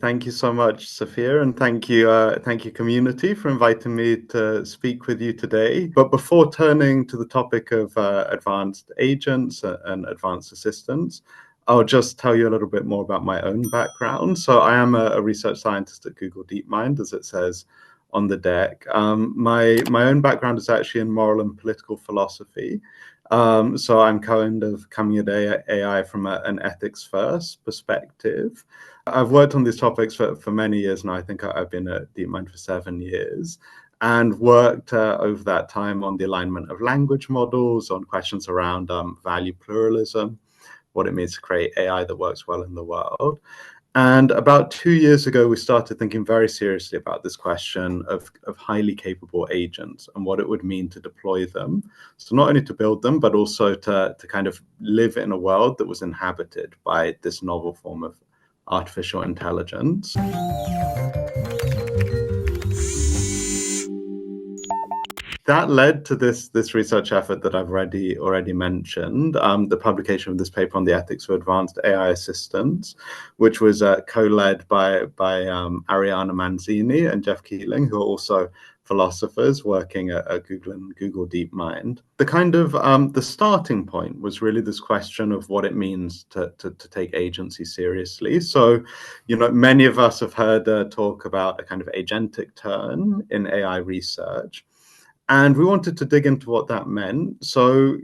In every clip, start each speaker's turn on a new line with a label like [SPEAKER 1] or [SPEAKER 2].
[SPEAKER 1] Thank you so much, Sophia, and thank you, community, for inviting me to speak with you today. But before turning to the topic of advanced agents and advanced assistants, I'll just tell you a little bit more about my own background. So I am a research scientist at Google DeepMind, as it says on the deck. My own background is actually in moral and political philosophy. So I'm kind of coming at AI from an ethics first perspective. I've worked on these topics for many years now. I think I've been at DeepMind for 7 years and worked over that time on the alignment of language models, on questions around value pluralism, what it means to create AI that works well in the world. And about 2 years ago, we started thinking very seriously about this question of highly capable agents and what it would mean to deploy them. So not only to build them, but also to kind of live in a world that was inhabited by this novel form of artificial intelligence. That led to this research effort that I've already mentioned, the publication of this paper on the ethics of advanced AI assistants, which was co-led by Ariana Manzini and Jeff Keeling, who are also philosophers working at Google and Google DeepMind. The kind of the starting point was really this question of what it means to take agency seriously. So, many of us have heard talk about a kind of agentic turn in AI research. And we wanted to dig into what that meant. So,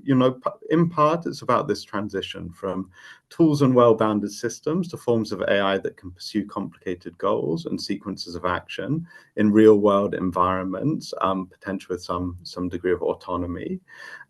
[SPEAKER 1] in part, it's about this transition from tools and well-bounded systems to forms of AI that can pursue complicated goals and sequences of action in real-world environments, potentially with some degree of autonomy.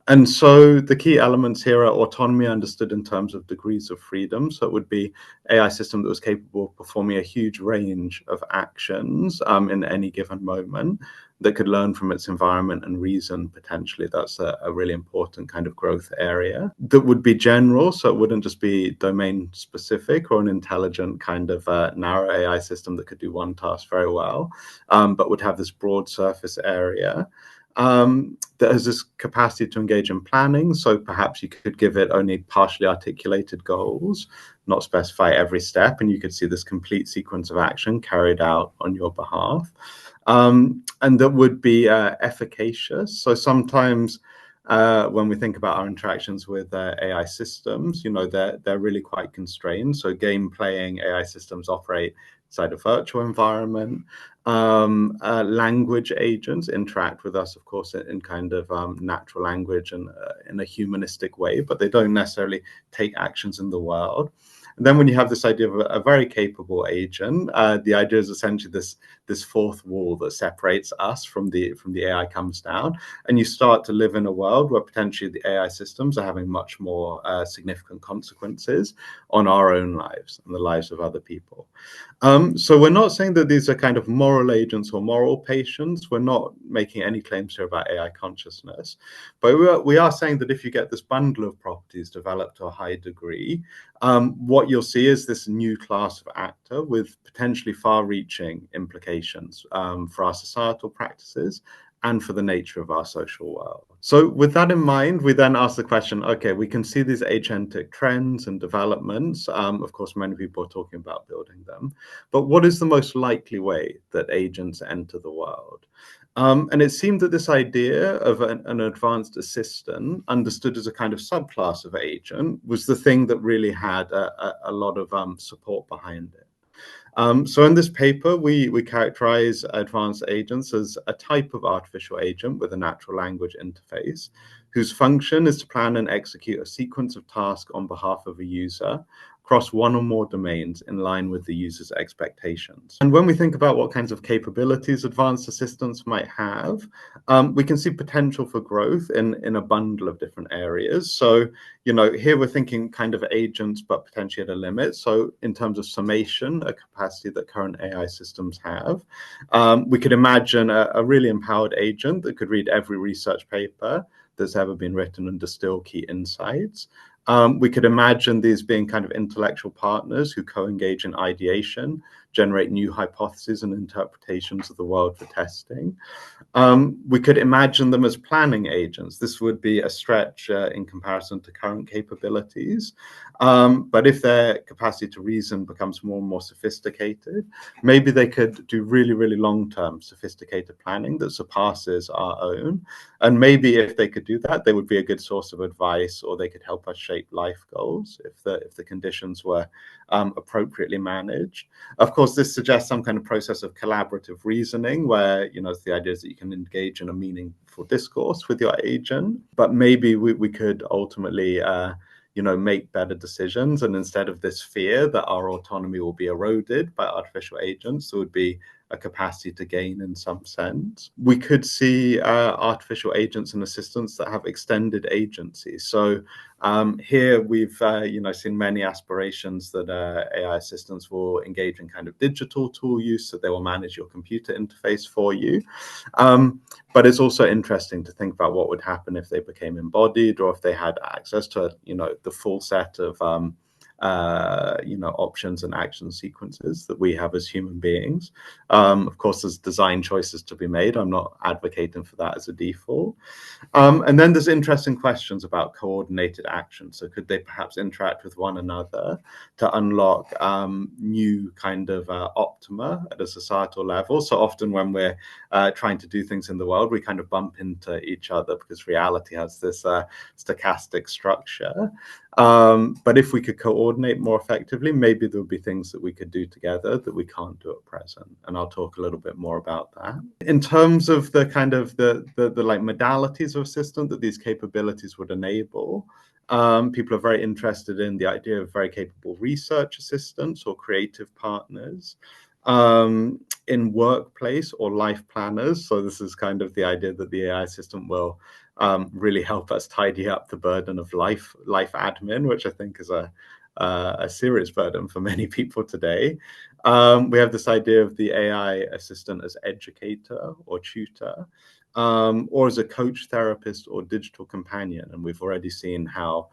[SPEAKER 1] And so the key elements here are autonomy understood in terms of degrees of freedom. So it would be AI system that was capable of performing a huge range of actions in any given moment, that could learn from its environment and reason potentially. That's a really important kind of growth area. That would be general, so it wouldn't just be domain specific or an intelligent kind of narrow AI system that could do one task very well, but would have this broad surface area. That has this capacity to engage in planning. So perhaps you could give it only partially articulated goals, not specify every step, and you could see this complete sequence of action carried out on your behalf. And that would be efficacious. So sometimes when we think about our interactions with AI systems, they're really quite constrained. So game playing AI systems operate inside a virtual environment. Language agents interact with us, of course, in kind of natural language and in a humanistic way, but they don't necessarily take actions in the world. And then when you have this idea of a very capable agent, the idea is essentially this fourth wall that separates us from the AI comes down, and you start to live in a world where potentially the AI systems are having much more significant consequences on our own lives and the lives of other people. So we're not saying that these are kind of moral agents or moral patients. We're not making any claims here about AI consciousness, but we are saying that if you get this bundle of properties developed to a high degree, what you'll see is this new class of actor with potentially far-reaching implications for our societal practices and for the nature of our social world. So with that in mind, we then ask the question, okay, we can see these agentic trends and developments. Of course, many people are talking about building them, but what is the most likely way that agents enter the world? And it seemed that this idea of an advanced assistant, understood as a kind of subclass of agent, was the thing that really had a lot of support behind it. So in this paper, we characterize advanced agents as a type of artificial agent with a natural language interface, whose function is to plan and execute a sequence of tasks on behalf of a user across one or more domains in line with the user's expectations. And when we think about what kinds of capabilities advanced assistants might have, we can see potential for growth in a bundle of different areas. So, here we're thinking kind of agents, but potentially at a limit. So in terms of summation, a capacity that current AI systems have, we could imagine a really empowered agent that could read every research paper that's ever been written and distill key insights. We could imagine these being kind of intellectual partners who co-engage in ideation, generate new hypotheses and interpretations of the world for testing. We could imagine them as planning agents. This would be a stretch in comparison to current capabilities. But if their capacity to reason becomes more and more sophisticated, maybe they could do really, really long-term sophisticated planning that surpasses our own. And maybe if they could do that, they would be a good source of advice, or they could help us shape life goals if the conditions were appropriately managed. Of course, this suggests some kind of process of collaborative reasoning where, the idea is that you can engage in a meaningful discourse with your agent, but maybe we could ultimately make better decisions. And instead of this fear that our autonomy will be eroded by artificial agents, there would be a capacity to gain in some sense. We could see artificial agents and assistants that have extended agency. So here we've seen many aspirations that AI assistants will engage in kind of digital tool use, so they will manage your computer interface for you. But it's also interesting to think about what would happen if they became embodied, or if they had access to the full set of options and action sequences that we have as human beings. Of course, there's design choices to be made. I'm not advocating for that as a default. And then there's interesting questions about coordinated action. So could they perhaps interact with one another to unlock new kind of optima at a societal level? So often when we're trying to do things in the world, we kind of bump into each other because reality has this stochastic structure. But if we could coordinate more effectively, maybe there would be things that we could do together that we can't do at present. And I'll talk a little bit more about that. In terms of the kind of the like modalities of assistant that these capabilities would enable, people are very interested in the idea of very capable research assistants or creative partners, in workplace or life planners. So this is kind of the idea that the AI assistant will really help us tidy up the burden of life admin, which I think is a serious burden for many people today. We have this idea of the AI assistant as educator or tutor, or as a coach, therapist, or digital companion. And we've already seen how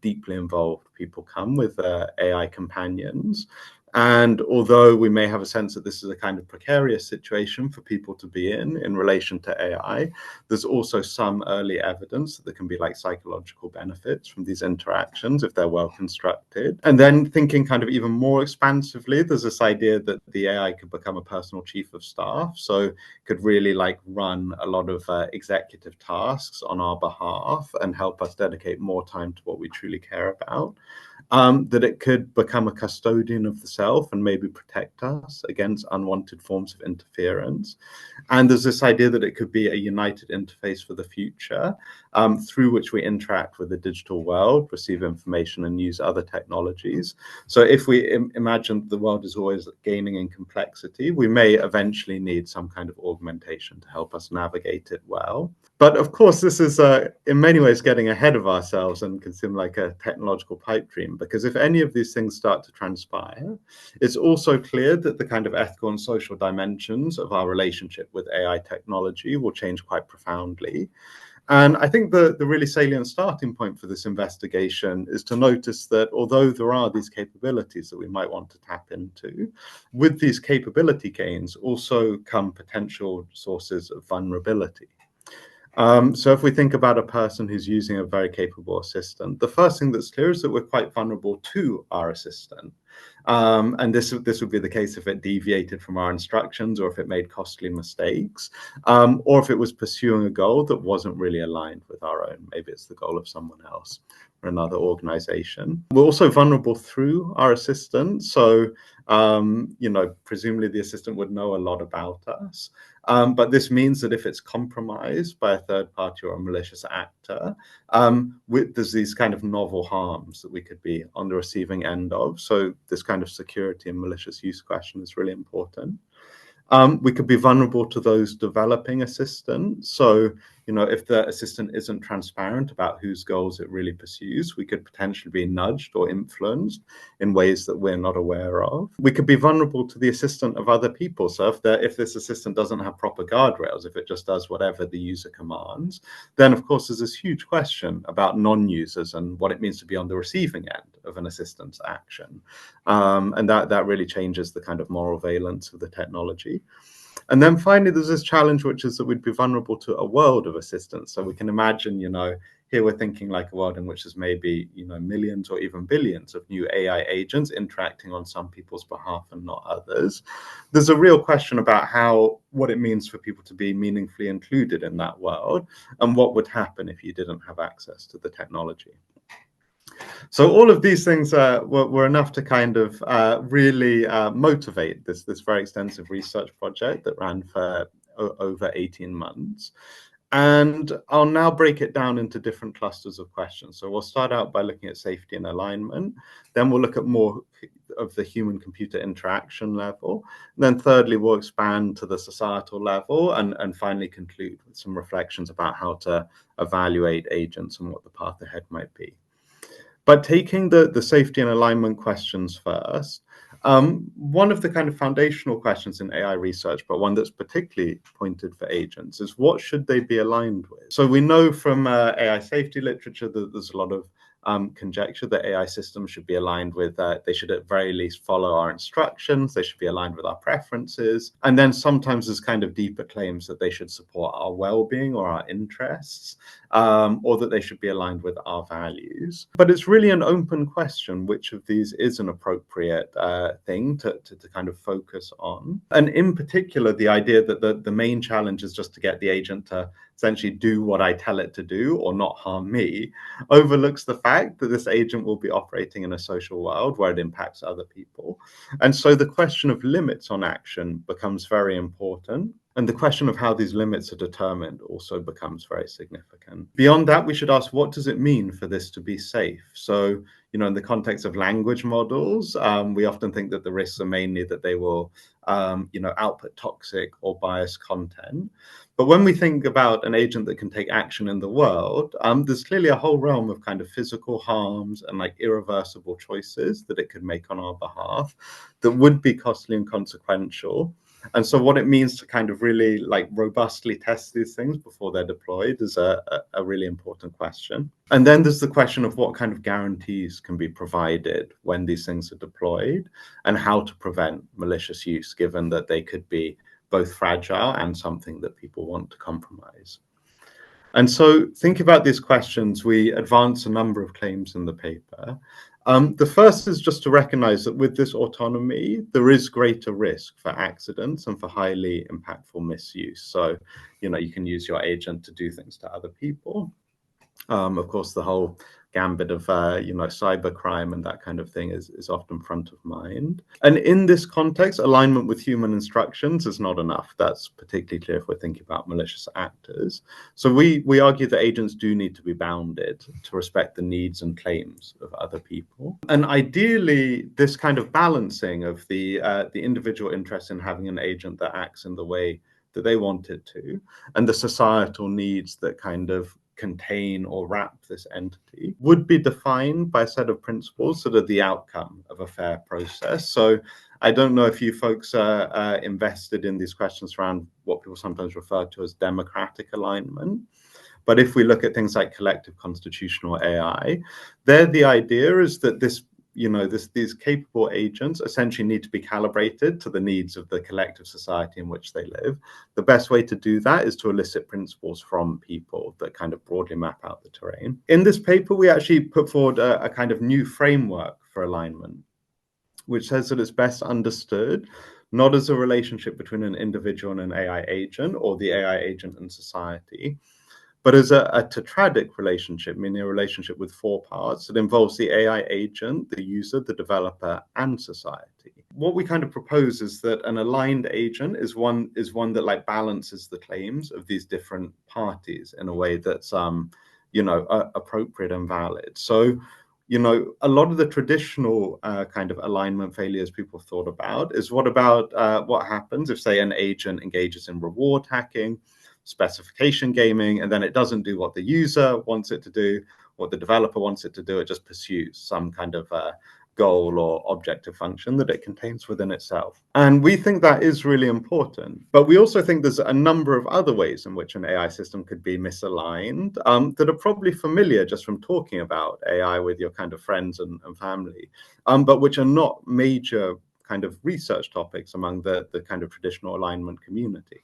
[SPEAKER 1] deeply involved people come with AI companions. And although we may have a sense that this is a kind of precarious situation for people to be in relation to AI, there's also some early evidence that there can be like psychological benefits from these interactions if they're well constructed. And then thinking kind of even more expansively, there's this idea that the AI could become a personal chief of staff. So could really like run a lot of executive tasks on our behalf and help us dedicate more time to what we truly care about. That it could become a custodian of the self and maybe protect us against unwanted forms of interference. And there's this idea that it could be a united interface for the future, through which we interact with the digital world, receive information, and use other technologies. So if we imagine the world is always gaining in complexity, we may eventually need some kind of augmentation to help us navigate it well. But of course, this is in many ways getting ahead of ourselves and can seem like a technological pipe dream, because if any of these things start to transpire, it's also clear that the kind of ethical and social dimensions of our relationship with AI technology will change quite profoundly. And I think the really salient starting point for this investigation is to notice that although there are these capabilities that we might want to tap into, with these capability gains also come potential sources of vulnerability. So if we think about a person who's using a very capable assistant, the first thing that's clear is that we're quite vulnerable to our assistant. And this would be the case if it deviated from our instructions, or if it made costly mistakes, or if it was pursuing a goal that wasn't really aligned with our own. Maybe it's the goal of someone else or another organization. We're also vulnerable through our assistant. So, presumably the assistant would know a lot about us. But this means that if it's compromised by a third party or a malicious actor, there's these kind of novel harms that we could be on the receiving end of. So this kind of security and malicious use question is really important. We could be vulnerable to those developing assistants. So if the assistant isn't transparent about whose goals it really pursues, we could potentially be nudged or influenced in ways that we're not aware of. We could be vulnerable to the assistant of other people. So if this assistant doesn't have proper guardrails, if it just does whatever the user commands, then of course there's this huge question about non-users and what it means to be on the receiving end of an assistant's action. And that really changes the kind of moral valence of the technology. And then finally, there's this challenge, which is that we'd be vulnerable to a world of assistants. So we can imagine, here we're thinking like a world in which there's maybe, millions or even billions of new AI agents interacting on some people's behalf and not others. There's a real question about what it means for people to be meaningfully included in that world, and what would happen if you didn't have access to the technology. So all of these things were enough to kind of really motivate this very extensive research project that ran for over 18 months. And I'll now break it down into different clusters of questions. So we'll start out by looking at safety and alignment. Then we'll look at more of the human-computer interaction level. And then thirdly, we'll expand to the societal level and finally conclude with some reflections about how to evaluate agents and what the path ahead might be. But taking the safety and alignment questions first, one of the kind of foundational questions in AI research, but one that's particularly pointed for agents, is what should they be aligned with? So we know from AI safety literature that there's a lot of conjecture that AI systems should be aligned with, they should at very least follow our instructions, they should be aligned with our preferences, and then sometimes there's kind of deeper claims that they should support our well-being or our interests, or that they should be aligned with our values. But it's really an open question which of these is an appropriate thing to kind of focus on. And in particular, the idea that the main challenge is just to get the agent to essentially do what I tell it to do or not harm me, overlooks the fact that this agent will be operating in a social world where it impacts other people. And so the question of limits on action becomes very important. And the question of how these limits are determined also becomes very significant. Beyond that, we should ask, what does it mean for this to be safe? So, in the context of language models, we often think that the risks are mainly that they will, output toxic or biased content. But when we think about an agent that can take action in the world, there's clearly a whole realm of kind of physical harms and like irreversible choices that it could make on our behalf that would be costly and consequential. And so what it means to kind of really like robustly test these things before they're deployed is a really important question. And then there's the question of what kind of guarantees can be provided when these things are deployed and how to prevent malicious use, given that they could be both fragile and something that people want to compromise. And so think about these questions. We advance a number of claims in the paper. The first is just to recognize that with this autonomy, there is greater risk for accidents and for highly impactful misuse. So, you can use your agent to do things to other people. Of course, the whole gambit of cybercrime and that kind of thing is often front of mind. And in this context, alignment with human instructions is not enough. That's particularly clear if we're thinking about malicious actors. So we argue that agents do need to be bounded to respect the needs and claims of other people. And ideally, this kind of balancing of the individual interest in having an agent that acts in the way that they want it to, and the societal needs that kind of contain or wrap this entity would be defined by a set of principles that are the outcome of a fair process. So I don't know if you folks are invested in these questions around what people sometimes refer to as democratic alignment. But if we look at things like collective constitutional AI, there the idea is that these capable agents essentially need to be calibrated to the needs of the collective society in which they live. The best way to do that is to elicit principles from people that kind of broadly map out the terrain. In this paper, we actually put forward a kind of new framework for alignment, which says that it's best understood not as a relationship between an individual and an AI agent or the AI agent and society, but as a tetradic relationship, meaning a relationship with four parts that involves the AI agent, the user, the developer, and society. What we kind of propose is that an aligned agent is one that like balances the claims of these different parties in a way that's appropriate and valid. So, a lot of the traditional kind of alignment failures people have thought about is what happens if, say, an agent engages in reward hacking? specification gaming, and then it doesn't do what the user wants it to do, what the developer wants it to do. It just pursues some kind of goal or objective function that it contains within itself. And we think that is really important. But we also think there's a number of other ways in which an AI system could be misaligned that are probably familiar just from talking about AI with your kind of friends and family, but which are not major kind of research topics among the kind of traditional alignment community.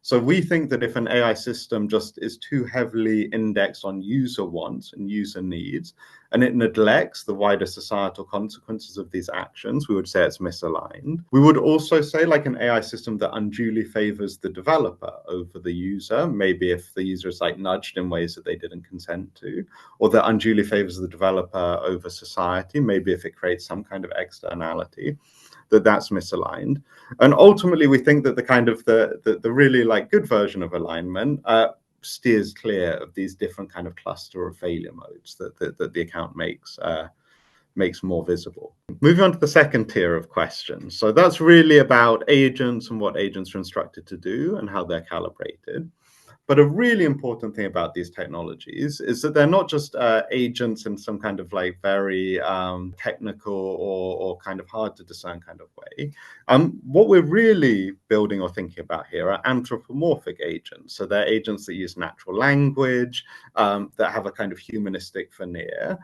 [SPEAKER 1] So we think that if an AI system just is too heavily indexed on user wants and user needs, and it neglects the wider societal consequences of these actions, we would say it's misaligned. We would also say like an AI system that unduly favors the developer over the user, maybe if the user is like nudged in ways that they didn't consent to, or that unduly favors the developer over society, maybe if it creates some kind of externality, that's misaligned. And ultimately, we think that the kind of the really like good version of alignment steers clear of these different kind of cluster of failure modes that the account makes more visible. Moving on to the second tier of questions. So that's really about agents and what agents are instructed to do and how they're calibrated. But a really important thing about these technologies is that they're not just agents in some kind of like very technical or kind of hard to discern kind of way. What we're really building or thinking about here are anthropomorphic agents. So they're agents that use natural language, that have a kind of humanistic veneer.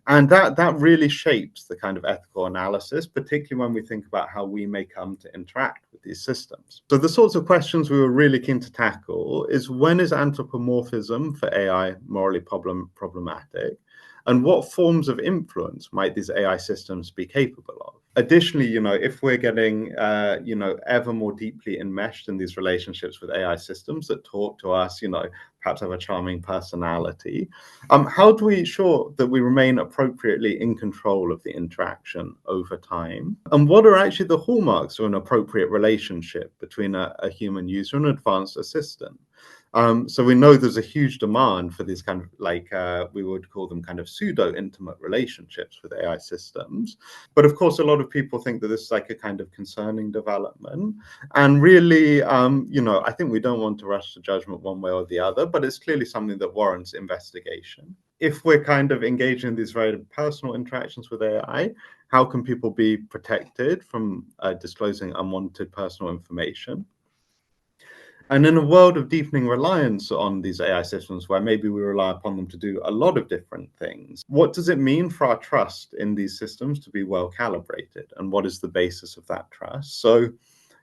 [SPEAKER 1] And that really shapes the kind of ethical analysis, particularly when we think about how we may come to interact with these systems. So the sorts of questions we were really keen to tackle is, when is anthropomorphism for AI morally problematic? And what forms of influence might these AI systems be capable of? Additionally, if we're getting, ever more deeply enmeshed in these relationships with AI systems that talk to us, perhaps have a charming personality, how do we ensure that we remain appropriately in control of the interaction over time? And what are actually the hallmarks of an appropriate relationship between a human user and an advanced assistant? So we know there's a huge demand for these kind of like, we would call them kind of pseudo-intimate relationships with AI systems. But of course, a lot of people think that this is like a kind of concerning development. And really, I think we don't want to rush to judgment one way or the other, but it's clearly something that warrants investigation. If we're kind of engaging in these very personal interactions with AI, how can people be protected from disclosing unwanted personal information? And in a world of deepening reliance on these AI systems, where maybe we rely upon them to do a lot of different things, what does it mean for our trust in these systems to be well calibrated? And what is the basis of that trust? So,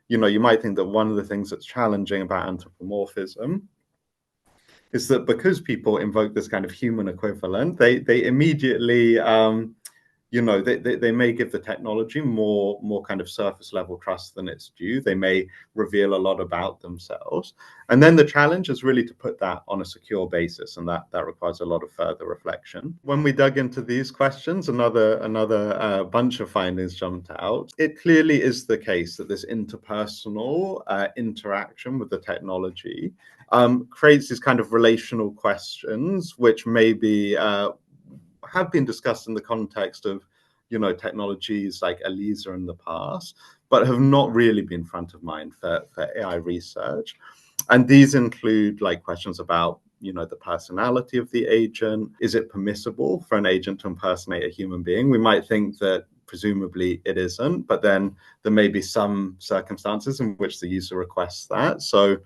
[SPEAKER 1] you might think that one of the things that's challenging about anthropomorphism is that because people invoke this kind of human equivalent, they immediately they may give the technology more kind of surface level trust than it's due. They may reveal a lot about themselves. And then the challenge is really to put that on a secure basis, and that requires a lot of further reflection. When we dug into these questions, another bunch of findings jumped out. It clearly is the case that this interpersonal interaction with the technology creates these kind of relational questions, which maybe have been discussed in the context of, technologies like ELISA in the past, but have not really been front of mind for AI research. And these include like questions about, the personality of the agent. Is it permissible for an agent to impersonate a human being? We might think that presumably it isn't, but then there may be some circumstances in which the user requests that. So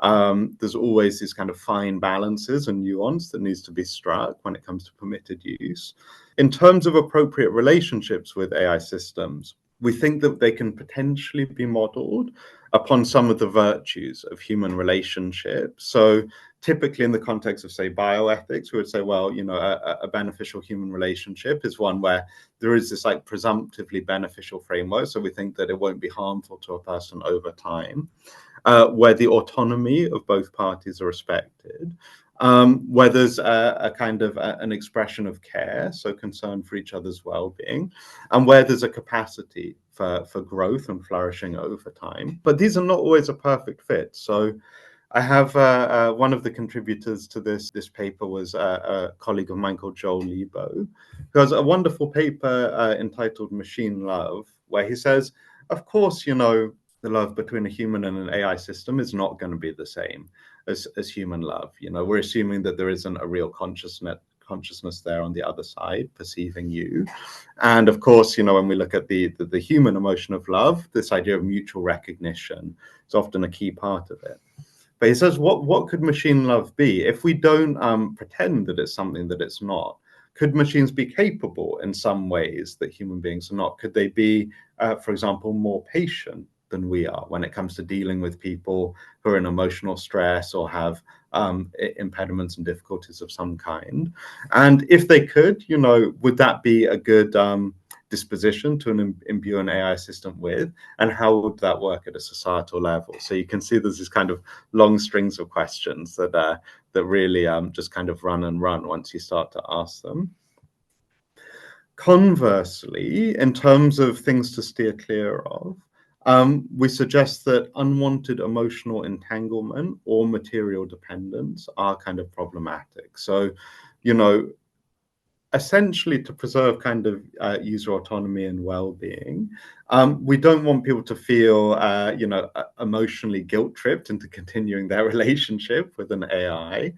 [SPEAKER 1] there's always these kind of fine balances and nuance that needs to be struck when it comes to permitted use. In terms of appropriate relationships with AI systems, we think that they can potentially be modeled upon some of the virtues of human relationships. So typically in the context of, say, bioethics, we would say, well, a beneficial human relationship is one where there is this like presumptively beneficial framework. So we think that it won't be harmful to a person over time, where the autonomy of both parties are respected, where there's a kind of an expression of care, so concern for each other's well-being, and where there's a capacity for growth and flourishing over time. But these are not always a perfect fit. So I have one of the contributors to this paper was a colleague of mine called Joel Lebo, who has a wonderful paper entitled Machine Love, where he says, of course, the love between a human and an AI system is not going to be the same. as human love. We're assuming that there isn't a real consciousness there on the other side perceiving you. And of course, when we look at the human emotion of love, this idea of mutual recognition is often a key part of it. But he says, what could machine love be if we don't pretend that it's something that it's not? Could machines be capable in some ways that human beings are not? Could they be, for example, more patient than we are when it comes to dealing with people who are in emotional stress or have impediments and difficulties of some kind? And if they could, would that be a good disposition to imbue an AI assistant with? And how would that work at a societal level? So you can see there's this kind of long strings of questions that really just kind of run and run once you start to ask them. Conversely, in terms of things to steer clear of, we suggest that unwanted emotional entanglement or material dependence are kind of problematic. So, essentially, to preserve kind of user autonomy and well-being, we don't want people to feel, emotionally guilt-tripped into continuing their relationship with an AI.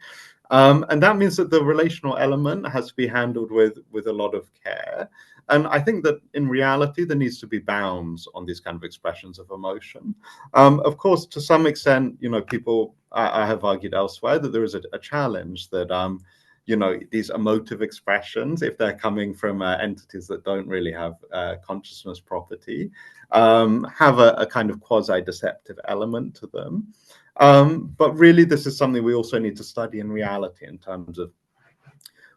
[SPEAKER 1] And that means that the relational element has to be handled with a lot of care. And I think that in reality, there needs to be bounds on these kind of expressions of emotion. Of course, to some extent, people I have argued elsewhere that there is a challenge that these emotive expressions, if they're coming from entities that don't really have consciousness property, have a kind of quasi-deceptive element to them. But really, this is something we also need to study in reality in terms of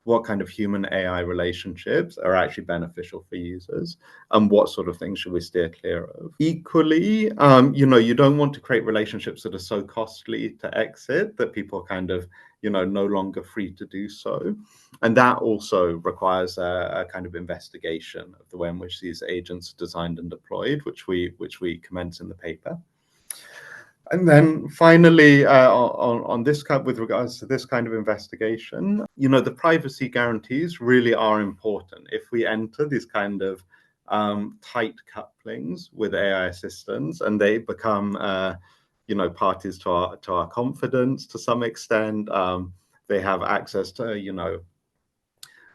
[SPEAKER 1] what kind of human AI relationships are actually beneficial for users and what sort of things should we steer clear of. Equally, you don't want to create relationships that are so costly to exit that people are kind of, no longer free to do so. And that also requires a kind of investigation of the way in which these agents are designed and deployed, which we commence in the paper. And then finally, on this with regards to this kind of investigation, the privacy guarantees really are important. If we enter these kind of tight couplings with AI assistants and they become, parties to our confidence to some extent, they have access to, a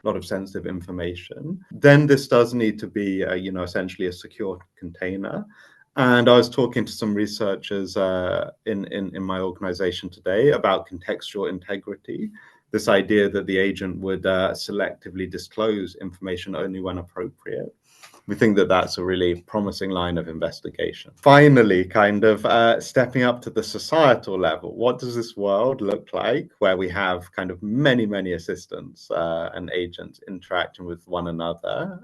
[SPEAKER 1] lot of sensitive information, then this does need to be, essentially a secure container. And I was talking to some researchers in my organization today about contextual integrity, this idea that the agent would selectively disclose information only when appropriate. We think that that's a really promising line of investigation. Finally, kind of stepping up to the societal level, what does this world look like where we have kind of many, many assistants and agents interacting with one another?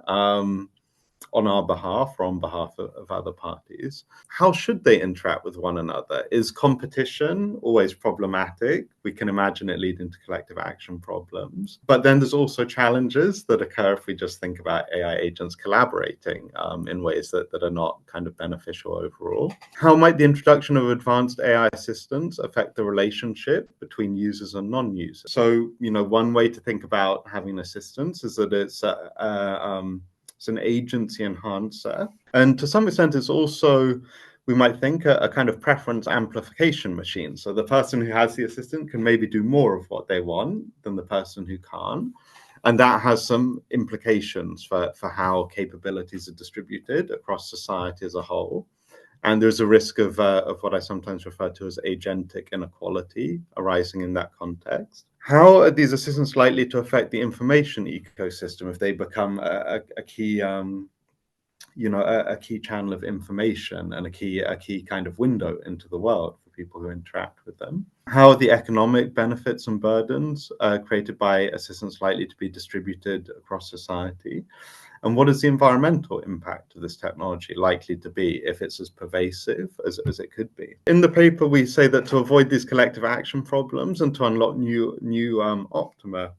[SPEAKER 1] On our behalf or on behalf of other parties? How should they interact with one another? Is competition always problematic? We can imagine it leading to collective action problems. But then there's also challenges that occur if we just think about AI agents collaborating in ways that are not kind of beneficial overall. How might the introduction of advanced AI assistants affect the relationship between users and non-users? So, one way to think about having assistants is that it's an agency enhancer. And to some extent, it's also, we might think, a kind of preference amplification machine. So the person who has the assistant can maybe do more of what they want than the person who can't. And that has some implications for how capabilities are distributed across society as a whole. And there's a risk of what I sometimes refer to as agentic inequality arising in that context. How are these assistants likely to affect the information ecosystem if they become a key, a key channel of information and a key kind of window into the world for people who interact with them? How are the economic benefits and burdens created by assistants likely to be distributed across society? And what is the environmental impact of this technology likely to be if it's as pervasive as it could be? In the paper, we say that to avoid these collective action problems and to unlock new optima,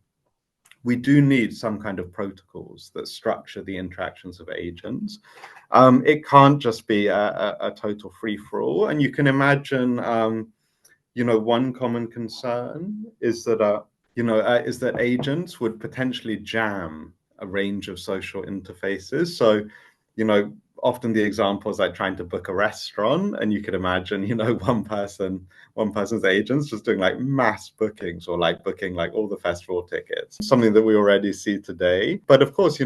[SPEAKER 1] we do need some kind of protocols that structure the interactions of agents. It can't just be a total free-for-all. And you can imagine, one common concern is that agents would potentially jam a range of social interfaces. So, often the example is like trying to book a restaurant, and you could imagine, one person's agents just doing like mass bookings, or like booking like all the festival tickets, something that we already see today. But of course,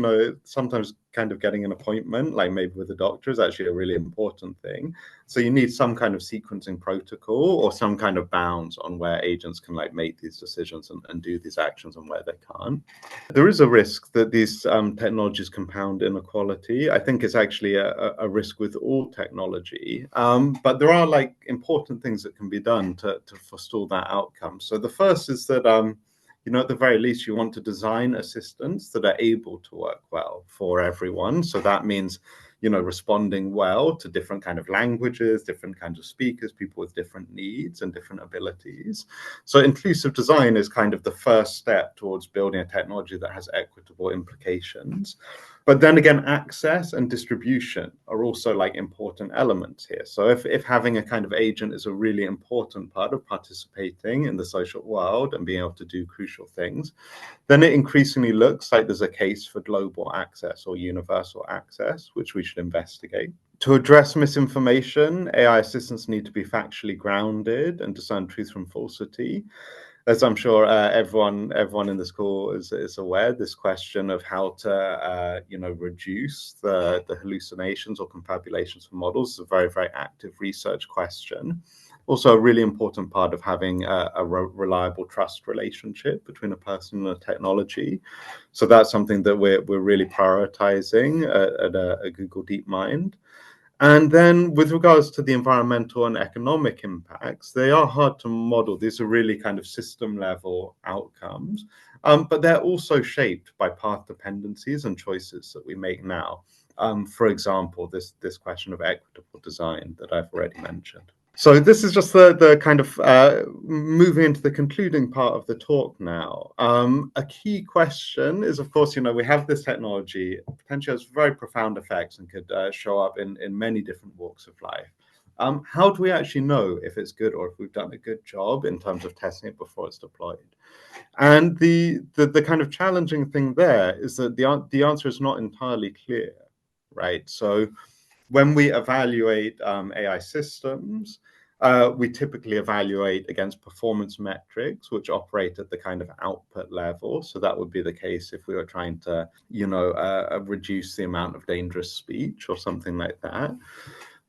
[SPEAKER 1] sometimes kind of getting an appointment, like maybe with a doctor, is actually a really important thing. So you need some kind of sequencing protocol or some kind of bounds on where agents can like make these decisions and do these actions, and where they can't. There is a risk that these technologies compound inequality. I think it's actually a risk with all technology, but there are like important things that can be done to forestall that outcome. So the first is that at the very least, you want to design assistants that are able to work well for everyone. So that means responding well to different kind of languages, different kinds of speakers, people with different needs and different abilities. So inclusive design is kind of the first step towards building a technology that has equitable implications. But then again, access and distribution are also like important elements here. So if having a kind of agent is a really important part of participating in the social world and being able to do crucial things, then it increasingly looks like there's a case for global access or universal access, which we should investigate. To address misinformation, AI assistants need to be factually grounded and discern truth from falsity. As I'm sure everyone in this call is aware, this question of how to reduce the hallucinations or confabulations for models is a very, very active research question. Also, a really important part of having a reliable trust relationship between a person and a technology. So that's something that we're really prioritizing at Google DeepMind. And then with regards to the environmental and economic impacts, they are hard to model. These are really kind of system level outcomes, but they're also shaped by path dependencies and choices that we make now. For example, this question of equitable design that I've already mentioned. So this is just the kind of moving into the concluding part of the talk now. A key question is, of course, we have this technology, potentially has very profound effects and could show up in many different walks of life. How do we actually know if it's good or if we've done a good job in terms of testing it before it's deployed? And the kind of challenging thing there is that the answer is not entirely clear, right? So when we evaluate AI systems, we typically evaluate against performance metrics, which operate at the kind of output level. So that would be the case if we were trying to, reduce the amount of dangerous speech or something like that.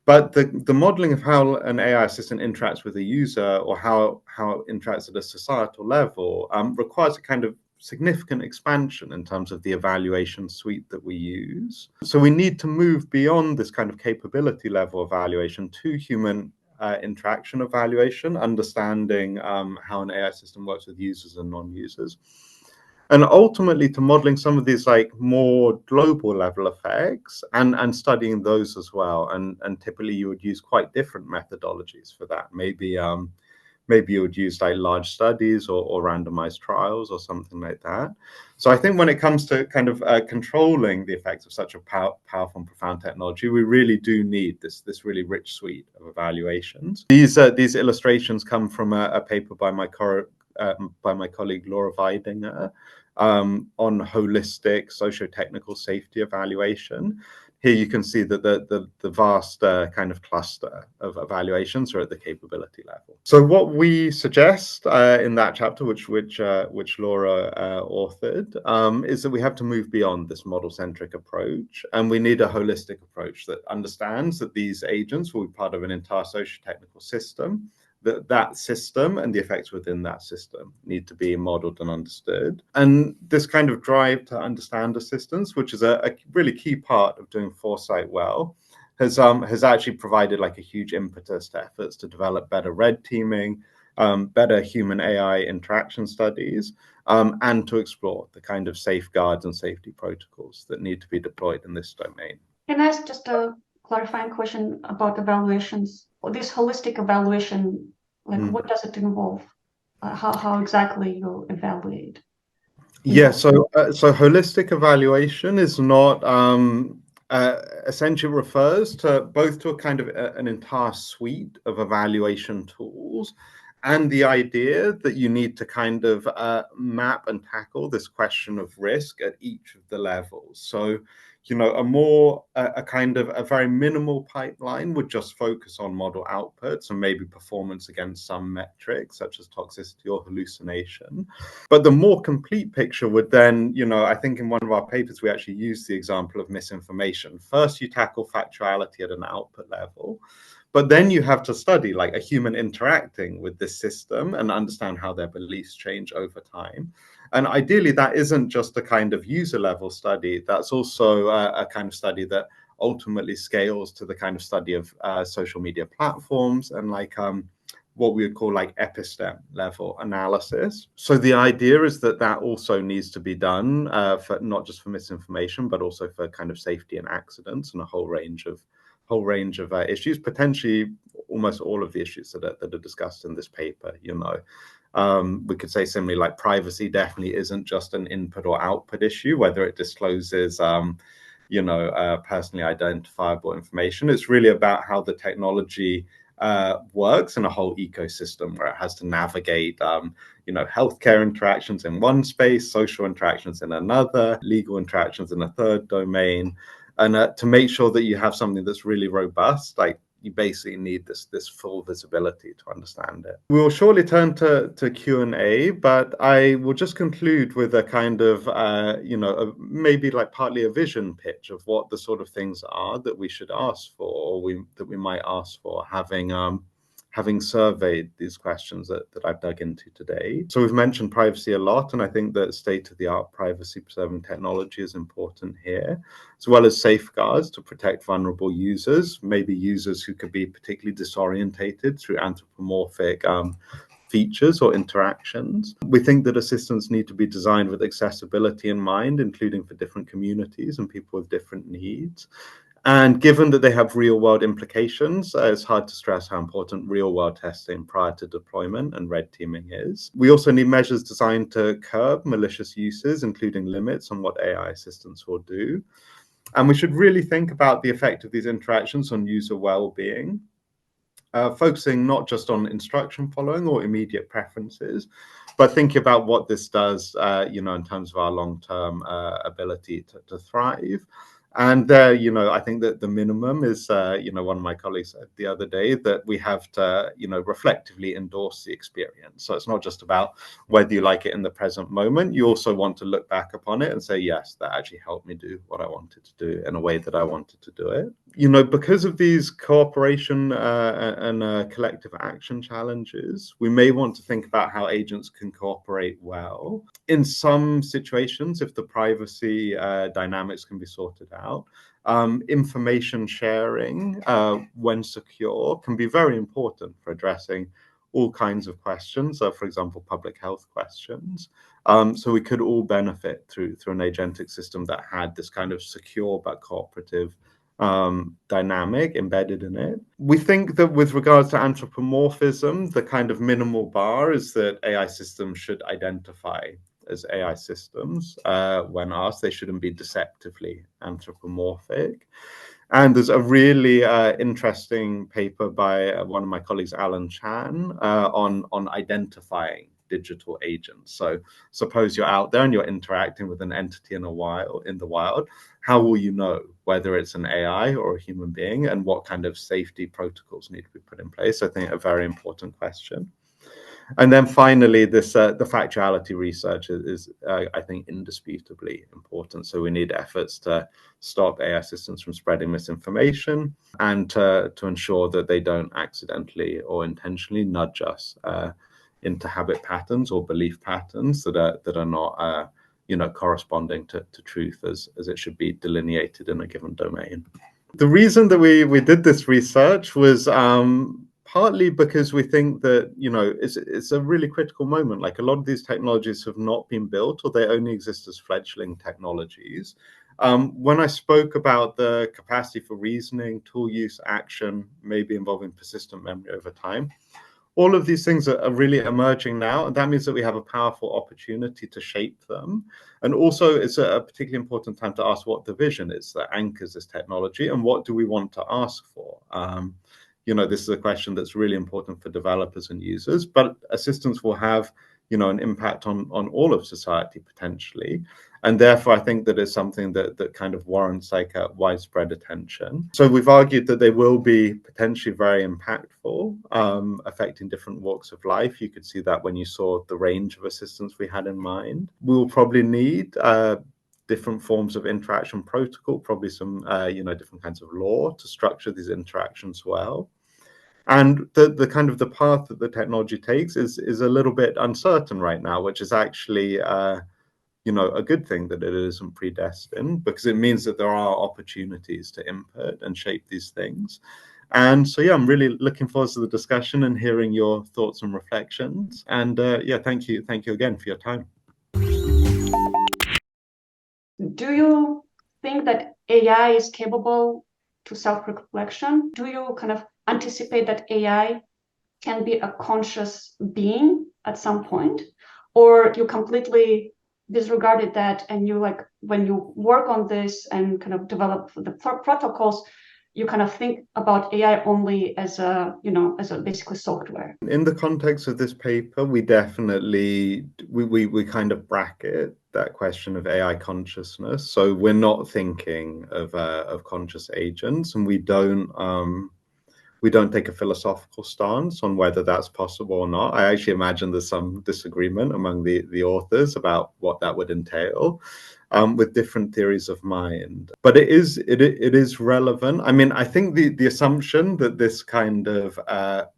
[SPEAKER 1] But the modeling of how an AI assistant interacts with a user, or how it interacts at a societal level, requires a kind of significant expansion in terms of the evaluation suite that we use. So we need to move beyond this kind of capability level evaluation to human interaction evaluation, understanding how an AI system works with users and non-users, and ultimately to modeling some of these like more global level effects and studying those as well. And typically you would use quite different methodologies for that. Maybe you would use like large studies or randomized trials or something like that. So I think when it comes to kind of controlling the effects of such a powerful and profound technology, we really do need this really rich suite of evaluations. These illustrations come from a paper by my colleague Laura Weidinger on holistic socio-technical safety evaluation. Here you can see that the vast kind of cluster of evaluations are at the capability level. So what we suggest in that chapter, which Laura authored, is that we have to move beyond this model-centric approach, and we need a holistic approach that understands that these agents will be part of an entire socio-technical system, that system and the effects within that system need to be modeled and understood. And this kind of drive to understand assistance, which is a really key part of doing foresight well, has actually provided like a huge impetus to efforts to develop better red teaming, better human AI interaction studies, and to explore the kind of safeguards and safety protocols that need to be deployed in this domain.
[SPEAKER 2] Can I ask just a clarifying question about evaluations? This holistic evaluation, like what does it involve? How exactly you evaluate?
[SPEAKER 1] Yeah, so holistic evaluation is not essentially refers to both to a kind of an entire suite of evaluation tools, and the idea that you need to kind of map and tackle this question of risk at each of the levels. So a kind of a very minimal pipeline would just focus on model outputs and maybe performance against some metrics such as toxicity or hallucination. But the more complete picture would then, I think in one of our papers, we actually used the example of misinformation. First, you tackle factuality at an output level, but then you have to study like a human interacting with this system and understand how their beliefs change over time. And ideally, that isn't just a kind of user level study. That's also a kind of study that ultimately scales to the kind of study of social media platforms and like what we would call like episteme level analysis. So the idea is that that also needs to be done for not just for misinformation, but also for kind of safety and accidents and a whole range of issues, potentially almost all of the issues that are discussed in this paper. We could say similarly, like privacy definitely isn't just an input or output issue, whether it discloses, personally identifiable information. It's really about how the technology works in a whole ecosystem where it has to navigate, healthcare interactions in one space, social interactions in another, legal interactions in a third domain. And to make sure that you have something that's really robust, like you basically need this full visibility to understand it. We will shortly turn to Q&A, but I will just conclude with a kind of, maybe like partly a vision pitch of what the sort of things are that we should ask for, or that we might ask for, having surveyed these questions that I've dug into today. So we've mentioned privacy a lot, and I think that state-of-the-art privacy-preserving technology is important here, as well as safeguards to protect vulnerable users, maybe users who could be particularly disorientated through anthropomorphic features or interactions. We think that assistants need to be designed with accessibility in mind, including for different communities and people with different needs. And given that they have real-world implications, it's hard to stress how important real-world testing prior to deployment and red teaming is. We also need measures designed to curb malicious uses, including limits on what AI assistants will do. And we should really think about the effect of these interactions on user well-being, focusing not just on instruction following or immediate preferences, but thinking about what this does, in terms of our long-term ability to thrive. And there, I think that the minimum is, one of my colleagues said the other day that we have to, reflectively endorse the experience. So it's not just about whether you like it in the present moment. You also want to look back upon it and say, yes, that actually helped me do what I wanted to do in a way that I wanted to do it. Because of these cooperation and collective action challenges, we may want to think about how agents can cooperate well. In some situations, if the privacy dynamics can be sorted out, information sharing, when secure, can be very important for addressing all kinds of questions, for example, public health questions. So we could all benefit through an agentic system that had this kind of secure but cooperative dynamic embedded in it. We think that with regards to anthropomorphism, the kind of minimal bar is that AI systems should identify as AI systems. When asked, they shouldn't be deceptively anthropomorphic. And there's a really interesting paper by one of my colleagues, Alan Chan, on identifying digital agents. So suppose you're out there and you're interacting with an entity in the wild. How will you know whether it's an AI or a human being, and what kind of safety protocols need to be put in place? I think a very important question. And then finally, this the factuality research is I think, indisputably important. So we need efforts to stop AI systems from spreading misinformation and to ensure that they don't accidentally or intentionally nudge us into habit patterns or belief patterns that are not corresponding to truth as it should be delineated in a given domain. The reason that we did this research was partly because we think that, it's a really critical moment. Like, a lot of these technologies have not been built, or they only exist as fledgling technologies. When I spoke about the capacity for reasoning, tool use, action, maybe involving persistent memory over time, all of these things are really emerging now, and that means that we have a powerful opportunity to shape them. And also, it's a particularly important time to ask what the vision is that anchors this technology, and what do we want to ask for? This is a question that's really important for developers and users, but assistants will have, an impact on all of society potentially. And therefore, I think that it's something that kind of warrants like a widespread attention. So we've argued that they will be potentially very impactful, affecting different walks of life. You could see that when you saw the range of assistants we had in mind. We will probably need different forms of interaction protocol, probably some different kinds of law to structure these interactions well. And the kind of the path that the technology takes is a little bit uncertain right now, which is actually a good thing that it isn't predestined, because it means that there are opportunities to input and shape these things. And so, yeah, I'm really looking forward to the discussion and hearing your thoughts and reflections. And thank you again for your time.
[SPEAKER 2] Do you think that AI is capable to self-reflection? Do you kind of anticipate that AI can be a conscious being at some point, or you completely disregarded that, and you, like, when you work on this and kind of develop the protocols, you kind of think about AI only as a basically software?
[SPEAKER 1] In the context of this paper, we definitely we kind of bracket that question of AI consciousness. So we're not thinking of conscious agents, and we don't take a philosophical stance on whether that's possible or not. I actually imagine there's some disagreement among the authors about what that would entail, with different theories of mind. But it is relevant. I mean, I think the assumption that this kind of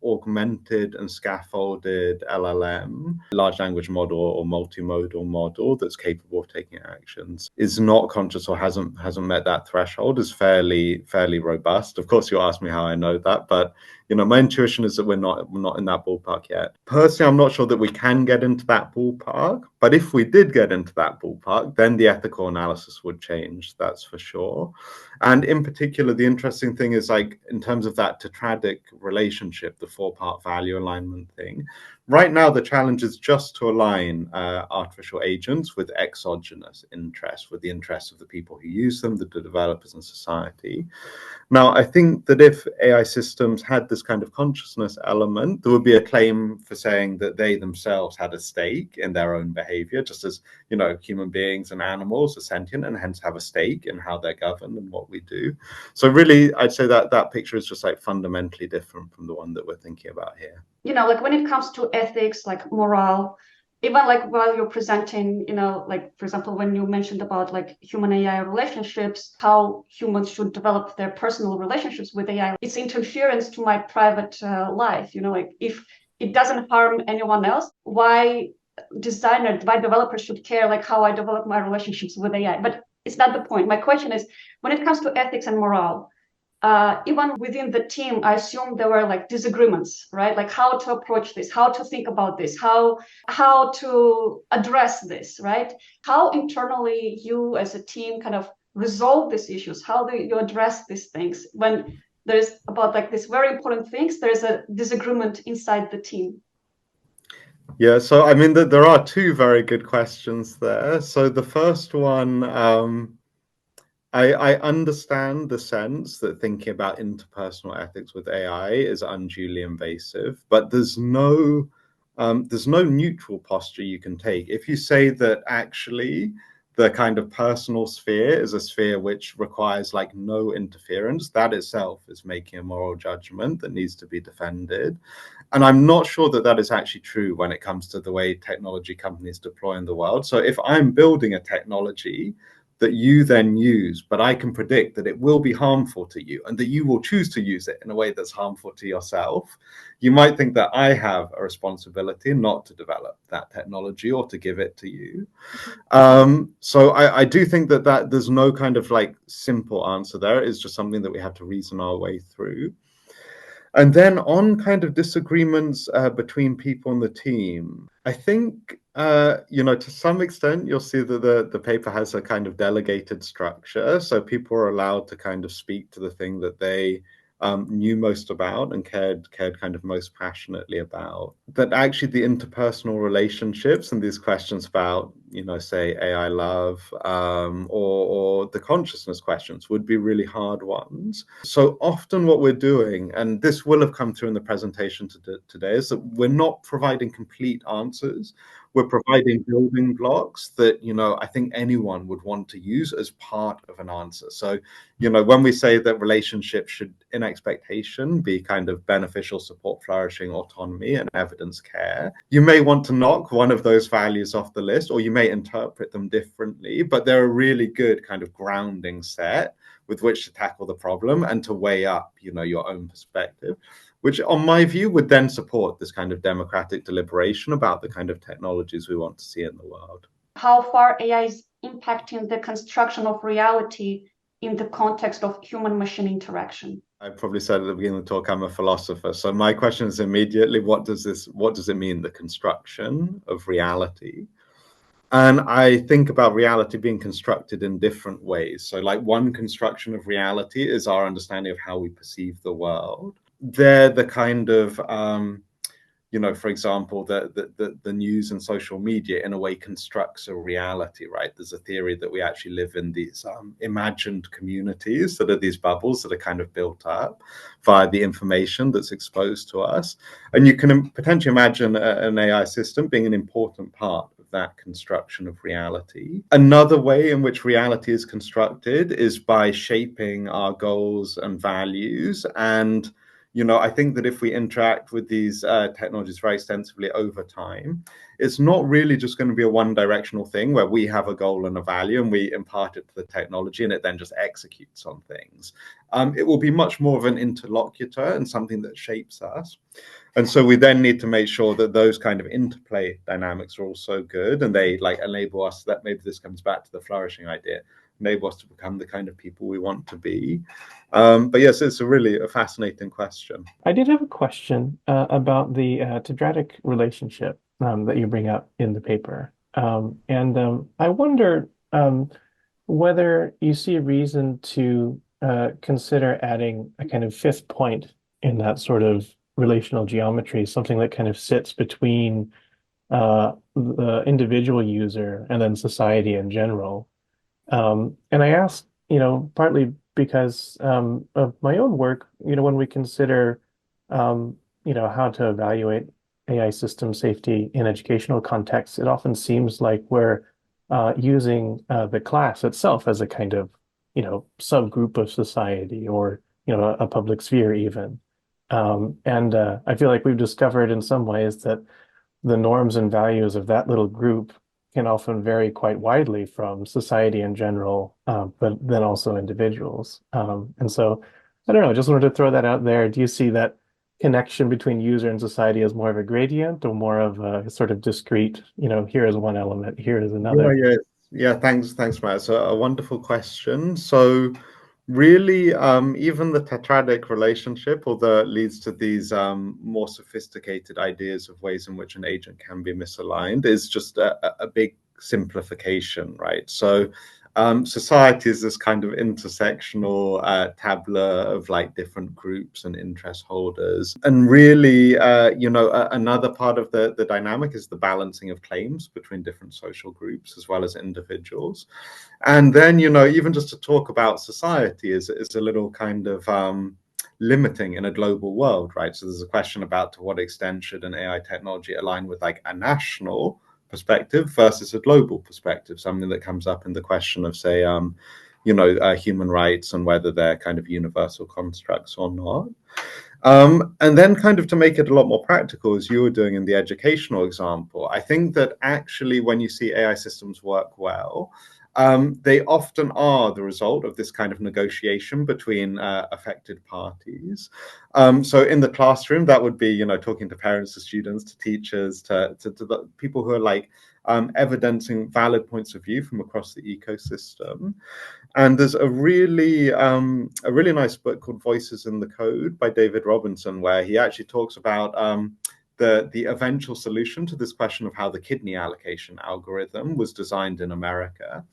[SPEAKER 1] augmented and scaffolded LLM, large language model or multimodal model that's capable of taking actions, is not conscious or hasn't met that threshold is fairly robust. Of course, you asked me how I know that, but my intuition is that we're not in that ballpark yet. Personally, I'm not sure that we can get into that ballpark, but if we did get into that ballpark, then the ethical analysis would change, that's for sure. And in particular, the interesting thing is, like, in terms of that tetradic relationship, the 4-part value alignment thing, right now the challenge is just to align artificial agents with exogenous interests, with the interests of the people who use them, the developers and society. Now, I think that if AI systems had this kind of consciousness element, there would be a claim for saying that they themselves had a stake in their own behavior, just as, human beings and animals are sentient and hence have a stake in how they're governed and what we do. So really, I'd say that picture is just like fundamentally different from the one that we're thinking about here.
[SPEAKER 2] Like when it comes to ethics, like morale, even like while you're presenting, like, for example, when you mentioned about like human AI relationships, how humans should develop their personal relationships with AI, it's interference to my private life. Like, if it doesn't harm anyone else, why developers should care like how I develop my relationships with AI? But it's not the point. My question is, when it comes to ethics and morale, even within the team, I assume there were like disagreements, right? Like how to approach this, how to think about this, how to address this, right? How internally you as a team kind of resolve these issues? How do you address these things when there's about like these very important things, there's a disagreement inside the team?
[SPEAKER 1] Yeah, so I mean, there are two very good questions there. So the first one, I understand the sense that thinking about interpersonal ethics with AI is unduly invasive, but there's no neutral posture you can take. If you say that actually the kind of personal sphere is a sphere which requires like no interference, that itself is making a moral judgment that needs to be defended. And I'm not sure that that is actually true when it comes to the way technology companies deploy in the world. So if I'm building a technology that you then use, but I can predict that it will be harmful to you and that you will choose to use it in a way that's harmful to yourself, you might think that I have a responsibility not to develop that technology or to give it to you. So I do think that there's no kind of like simple answer there. It's just something that we have to reason our way through. And then on kind of disagreements between people on the team, I think, to some extent, you'll see that the paper has a kind of delegated structure. So people are allowed to kind of speak to the thing that they knew most about and cared kind of most passionately about. That actually the interpersonal relationships and these questions about, say AI love, or the consciousness questions would be really hard ones. So often what we're doing, and this will have come through in the presentation today, is that we're not providing complete answers. We're providing building blocks that, I think anyone would want to use as part of an answer. So, when we say that relationships should, in expectation, be kind of beneficial, support, flourishing, autonomy, and evidence care, you may want to knock one of those values off the list, or you may interpret them differently, but they're a really good kind of grounding set with which to tackle the problem and to weigh up, your own perspective, which on my view would then support this kind of democratic deliberation about the kind of technologies we want to see in the world.
[SPEAKER 2] How far AI is impacting the construction of reality in the context of human-machine interaction?
[SPEAKER 1] I probably said at the beginning of the talk, I'm a philosopher. So my question is immediately, what does it mean, the construction of reality? And I think about reality being constructed in different ways. So like one construction of reality is our understanding of how we perceive the world. They're the kind of, for example, the news and social media in a way constructs a reality, right? There's a theory that we actually live in these imagined communities that are these bubbles that are kind of built up via the information that's exposed to us. And you can potentially imagine an AI system being an important part of that construction of reality. Another way in which reality is constructed is by shaping our goals and values. And I think that if we interact with these technologies very extensively over time, it's not really just going to be a one-directional thing where we have a goal and a value and we impart it to the technology and it then just executes on things. It will be much more of an interlocutor and something that shapes us. And so we then need to make sure that those kind of interplay dynamics are also good, and they enable us, that maybe this comes back to the flourishing idea, enable us to become the kind of people we want to be. But yes, it's a fascinating question.
[SPEAKER 3] I did have a question about the tetratic relationship that you bring up in the paper. And I wonder whether you see a reason to consider adding a kind of fifth point in that sort of relational geometry, something that kind of sits between the individual user and then society in general. And I ask, partly because of my own work, when we consider, how to evaluate AI system safety in educational contexts, it often seems like we're using the class itself as a kind of, subgroup of society, or, a public sphere even. And I feel like we've discovered in some ways that the norms and values of that little group can often vary quite widely from society in general, but then also individuals. And so, I don't know, just wanted to throw that out there. Do you see that connection between user and society as more of a gradient, or more of a sort of discrete, here is one element, here is another?
[SPEAKER 1] Yeah. Thanks, Matt. So a wonderful question. So really, even the tetratic relationship, although it leads to these more sophisticated ideas of ways in which an agent can be misaligned, is just a big simplification, right? So society is this kind of intersectional tableau of different groups and interest holders. And really, another part of the dynamic is the balancing of claims between different social groups as well as individuals. And then, even just to talk about society is a little kind of limiting in a global world, right? So there's a question about to what extent should an AI technology align with a national perspective versus a global perspective, something that comes up in the question of, say, human rights and whether they're kind of universal constructs or not. And then kind of to make it a lot more practical, as you were doing in the educational example, I think that actually when you see AI systems work well, they often are the result of this kind of negotiation between affected parties. So in the classroom, that would be, talking to parents, to students, to teachers, to the people who are evidencing valid points of view from across the ecosystem. And there's a really nice book called Voices in the Code by David Robinson, where he actually talks about the eventual solution to this question of how the kidney allocation algorithm was designed in America.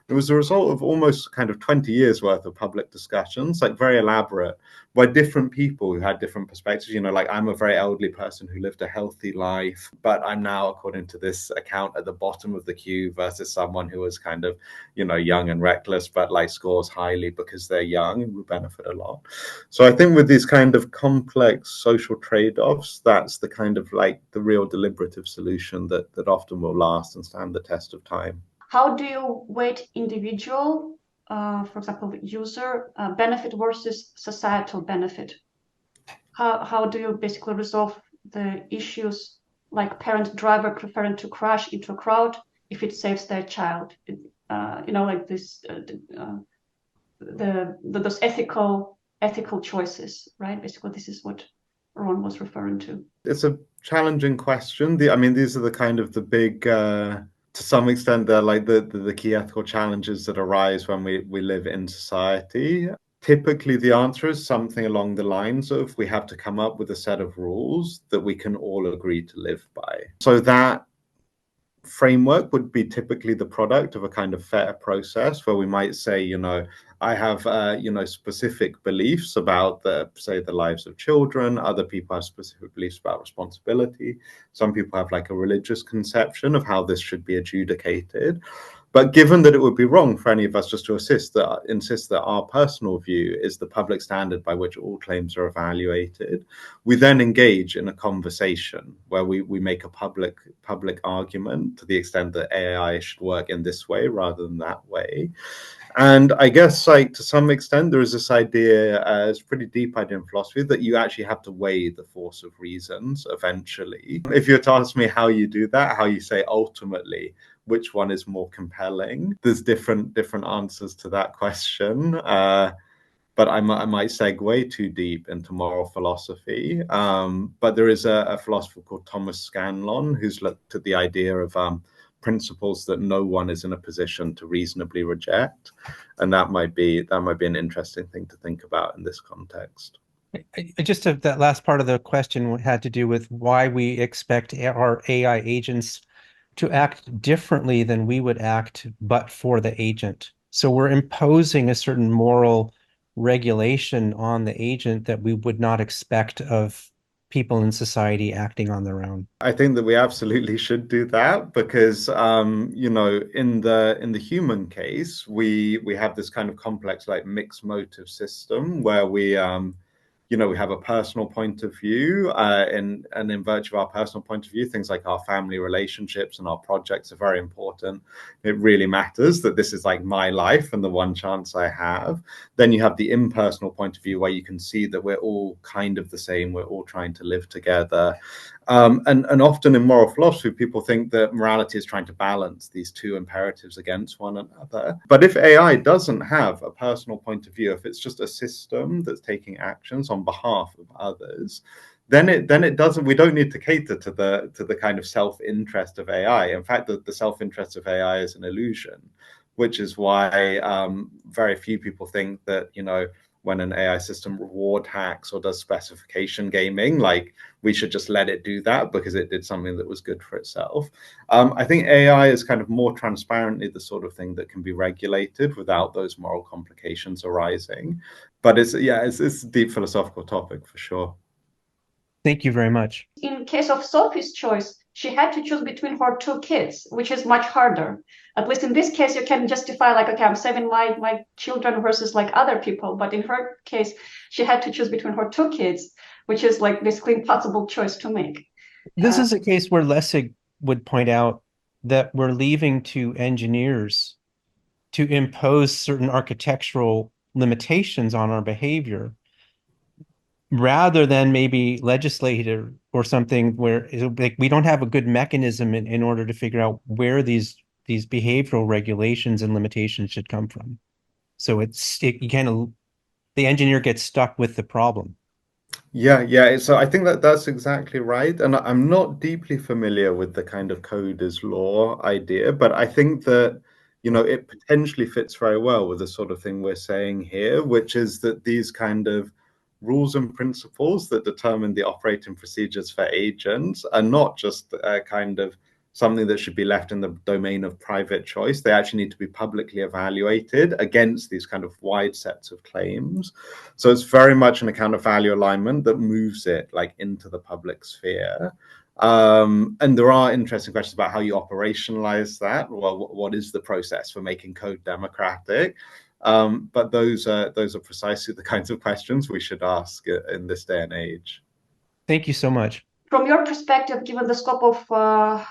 [SPEAKER 1] It was the result of almost kind of 20 years worth of public discussions, like very elaborate, by different people who had different perspectives. Like I'm a very elderly person who lived a healthy life, but I'm now, according to this account, at the bottom of the queue versus someone who was kind of, young and reckless, but like scores highly because they're young and would benefit a lot. So I think with these kind of complex social trade-offs, that's the kind of like the real deliberative solution that often will last and stand the test of time.
[SPEAKER 2] How do you weight individual, for example, user benefit versus societal benefit? How do you basically resolve the issues like parent driver preferring to crash into a crowd if it saves their child? Like this, those ethical choices, right? Basically, this is what Ron was referring to.
[SPEAKER 1] It's a challenging question. These are the kind of the big, to some extent, they're like the key ethical challenges that arise when we live in society. Typically, the answer is something along the lines of we have to come up with a set of rules that we can all agree to live by. So that framework would be typically the product of a kind of fair process where we might say, I have, specific beliefs about the lives of children. Other people have specific beliefs about responsibility. Some people have like a religious conception of how this should be adjudicated. But given that it would be wrong for any of us just to insist that our personal view is the public standard by which all claims are evaluated, we then engage in a conversation where we make a public argument to the extent that AI should work in this way rather than that way. And I guess, like, to some extent, there is this idea, it's a pretty deep idea in philosophy, that you actually have to weigh the force of reasons eventually. If you were to ask me how you do that, how you say ultimately which one is more compelling, there's different answers to that question. But I might segue too deep into moral philosophy. But there is a philosopher called Thomas Scanlon who's looked at the idea of principles that no one is in a position to reasonably reject, and that might be an interesting thing to think about in this context.
[SPEAKER 4] Just that last part of the question had to do with why we expect our AI agents to act differently than we would act but for the agent. So we're imposing a certain moral regulation on the agent that we would not expect of people in society acting on their own.
[SPEAKER 1] I think that we absolutely should do that because, in the human case, we have this kind of complex, like, mixed motive system where we have a personal point of view, and in virtue of our personal point of view, things like our family relationships and our projects are very important. It really matters that this is like my life and the one chance I have. Then you have the impersonal point of view where you can see that we're all kind of the same. We're all trying to live together. And often in moral philosophy, people think that morality is trying to balance these two imperatives against one another. But if AI doesn't have a personal point of view, if it's just a system that's taking actions on behalf of others, then it doesn't. We don't need to cater to the kind of self-interest of AI. In fact, the self-interest of AI is an illusion, which is why very few people think that when an AI system reward hacks or does specification gaming, like, we should just let it do that because it did something that was good for itself. I think AI is kind of more transparently the sort of thing that can be regulated without those moral complications arising. But it's a deep philosophical topic for sure.
[SPEAKER 4] Thank you very much.
[SPEAKER 2] In case of Sophie's choice, she had to choose between her two kids, which is much harder. At least in this case, you can justify, like, okay, I'm saving my children versus like other people. But in her case, she had to choose between her two kids, which is like basically impossible choice to make.
[SPEAKER 4] This is a case where Lessig would point out that we're leaving to engineers to impose certain architectural limitations on our behavior, rather than maybe legislator or something where, like, we don't have a good mechanism in order to figure out where these behavioral regulations and limitations should come from. So the engineer gets stuck with the problem.
[SPEAKER 1] Yeah. So I think that's exactly right. And I'm not deeply familiar with the kind of code is law idea, but I think that, it potentially fits very well with the sort of thing we're saying here, which is that these kind of rules and principles that determine the operating procedures for agents are not just kind of something that should be left in the domain of private choice. They actually need to be publicly evaluated against these kind of wide sets of claims. So it's very much an account of value alignment that moves it like into the public sphere. And there are interesting questions about how you operationalize that. Well, what is the process for making code democratic? But those are precisely the kinds of questions we should ask in this day and age.
[SPEAKER 4] Thank you so much.
[SPEAKER 2] From your perspective, given the scope of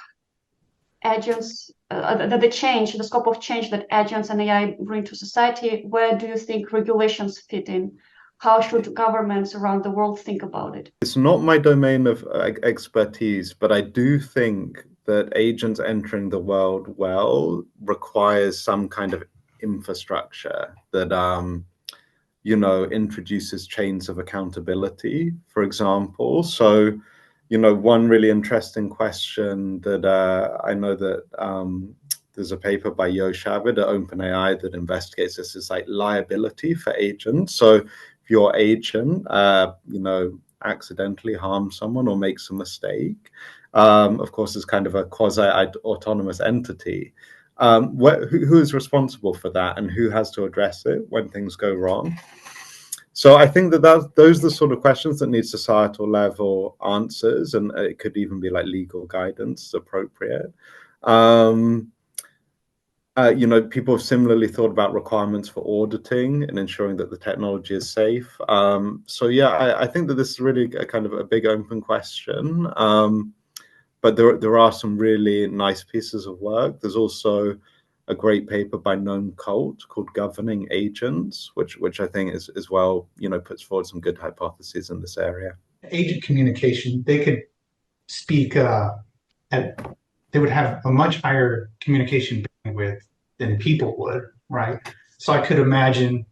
[SPEAKER 2] agents, the scope of change that agents and AI bring to society, where do you think regulations fit in? How should governments around the world think about it?
[SPEAKER 1] It's not my domain of expertise, but I do think that agents entering the world well requires some kind of infrastructure that introduces chains of accountability, for example. So one really interesting question that I know that there's a paper by Yoshavid at OpenAI that investigates this, is like liability for agents. So if your agent accidentally harms someone or makes a mistake, of course it's kind of a quasi-autonomous entity. Who is responsible for that, and who has to address it when things go wrong? So I think that those are the sort of questions that need societal level answers, and it could even be like legal guidance appropriate. People have similarly thought about requirements for auditing and ensuring that the technology is safe. So yeah, I think that this is really a kind of a big open question. But there are some really nice pieces of work. There's also a great paper by Noam Colt called Governing Agents, which I think is well, puts forward some good hypotheses in this area.
[SPEAKER 5] Agent communication, they could speak they would have a much higher communication bandwidth than people would, right? So I could imagine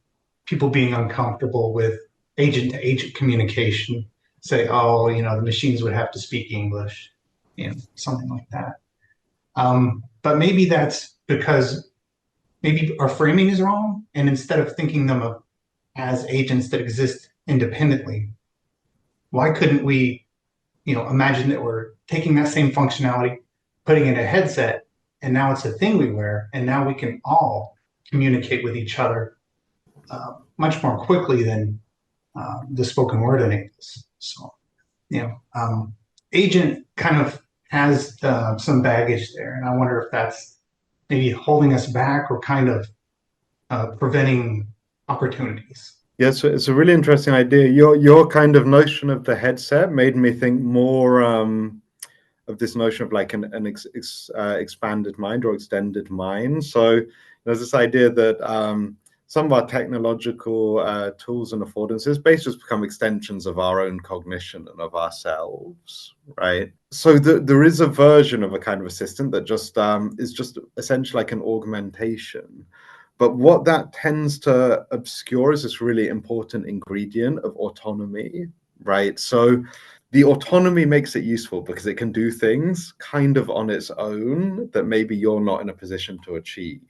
[SPEAKER 5] people being uncomfortable with agent-to-agent communication, say, oh, the machines would have to speak English, something like that. But maybe that's because maybe our framing is wrong, and instead of thinking them of as agents that exist independently, why couldn't we, imagine that we're taking that same functionality, putting it in a headset, and now it's a thing we wear, and now we can all communicate with each other much more quickly than the spoken word enables. So, agent kind of has some baggage there, and I wonder if that's maybe holding us back or kind of preventing opportunities.
[SPEAKER 1] Yes, it's a really interesting idea. Your kind of notion of the headset made me think more of this notion of like an expanded mind or extended mind. So there's this idea that some of our technological tools and affordances basically just become extensions of our own cognition and of ourselves, right? So there is a version of a kind of assistant that just is just essentially like an augmentation. But what that tends to obscure is this really important ingredient of autonomy, right? So the autonomy makes it useful because it can do things kind of on its own that maybe you're not in a position to achieve.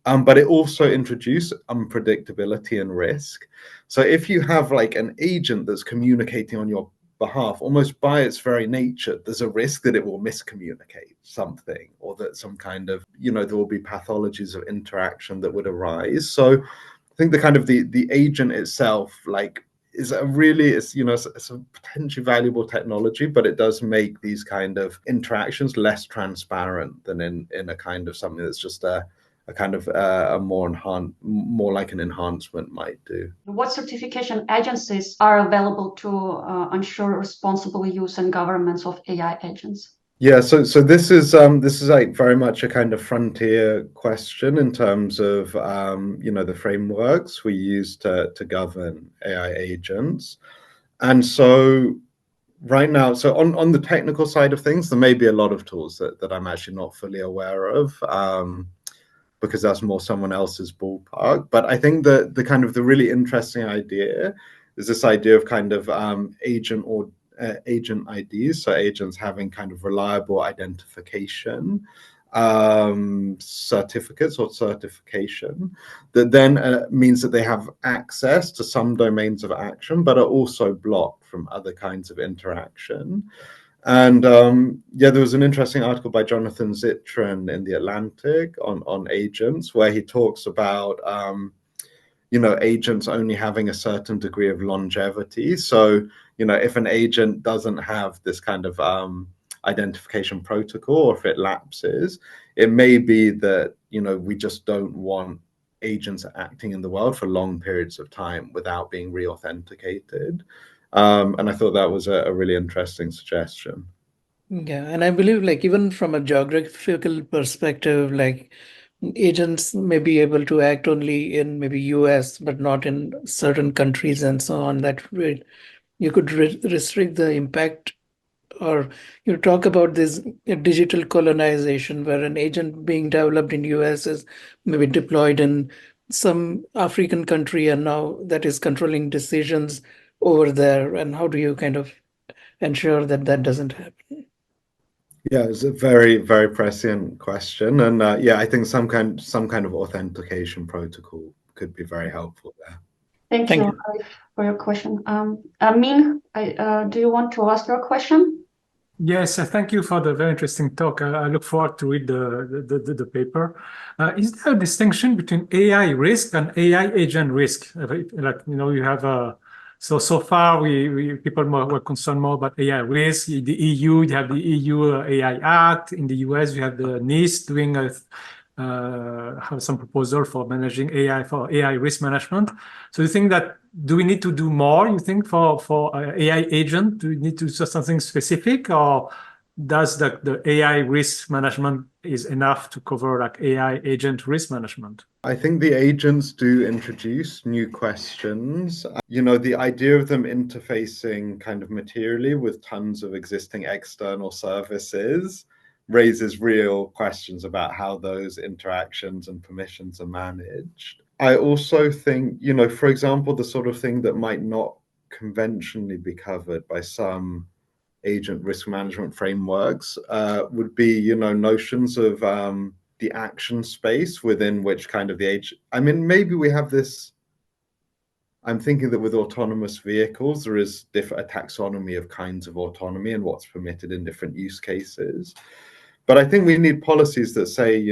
[SPEAKER 1] But it also introduces unpredictability and risk. So if you have like an agent that's communicating on your behalf, almost by its very nature, there's a risk that it will miscommunicate something, or that some kind of, there will be pathologies of interaction that would arise. So I think the kind of the agent itself, like, is a really, it's a potentially valuable technology, but it does make these kind of interactions less transparent than in a kind of something that's just a kind of a more like an enhancement might do.
[SPEAKER 2] What certification agencies are available to ensure responsible use and governance of AI agents?
[SPEAKER 1] Yeah, so this is like very much a kind of frontier question in terms of the frameworks we use to govern AI agents. And so right now, so on the technical side of things, there may be a lot of tools that I'm actually not fully aware of, because that's more someone else's ballpark. But I think that the kind of the really interesting idea is this idea of kind of agent IDs, so agents having kind of reliable identification certificates or certification that then means that they have access to some domains of action, but are also blocked from other kinds of interaction. And yeah, there was an interesting article by Jonathan Zittrain in The Atlantic on agents, where he talks about agents only having a certain degree of longevity. So, if an agent doesn't have this kind of identification protocol, or if it lapses, it may be that, we just don't want agents acting in the world for long periods of time without being re-authenticated. And I thought that was a really interesting suggestion.
[SPEAKER 6] Yeah, and I believe like even from a geographical perspective, like agents may be able to act only in maybe US, but not in certain countries and so on. That you could restrict the impact, or you talk about this digital colonization where an agent being developed in US is maybe deployed in some African country and now that is controlling decisions over there. And how do you kind of ensure that that doesn't happen?
[SPEAKER 1] Yeah, it's a very, very prescient question, and yeah, I think some kind of authentication protocol could be very helpful there.
[SPEAKER 2] Thank
[SPEAKER 6] Thank
[SPEAKER 2] you, Arif, for your question. Min, do you want to ask your question?
[SPEAKER 7] Yes, thank you for the very interesting talk. I look forward to read the paper. Is there a distinction between AI risk and AI agent risk? Like, you have so far people were concerned more about AI risk. The EU, you have the EU AI Act. In the US, you have the NIST doing have some proposal for managing AI risk management. So you think that do we need to do more? You think for AI agent, do we need to do something specific, or does the AI risk management is enough to cover like AI agent risk management?
[SPEAKER 1] I think the agents do introduce new questions. The idea of them interfacing kind of materially with tons of existing external services raises real questions about how those interactions and permissions are managed. I also think, for example, the sort of thing that might not conventionally be covered by some agent risk management frameworks would be, notions of the action space within which kind of the agent. I mean, maybe we have this. I'm thinking that with autonomous vehicles, there is a taxonomy of kinds of autonomy and what's permitted in different use cases. But I think we need policies that say,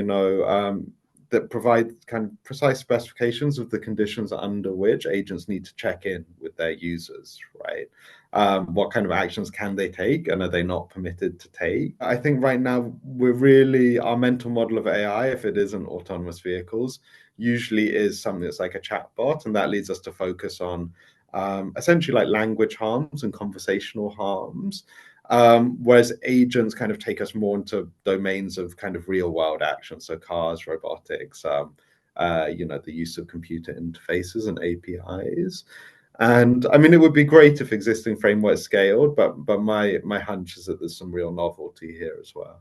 [SPEAKER 1] that provide kind of precise specifications of the conditions under which agents need to check in with their users, right? What kind of actions can they take, and are they not permitted to take? I think right now our mental model of AI, if it isn't autonomous vehicles, usually is something that's like a chatbot, and that leads us to focus on essentially like language harms and conversational harms. Whereas agents kind of take us more into domains of kind of real world action, so cars, robotics, the use of computer interfaces and APIs. And I mean, it would be great if existing frameworks scaled, but my hunch is that there's some real novelty here as well.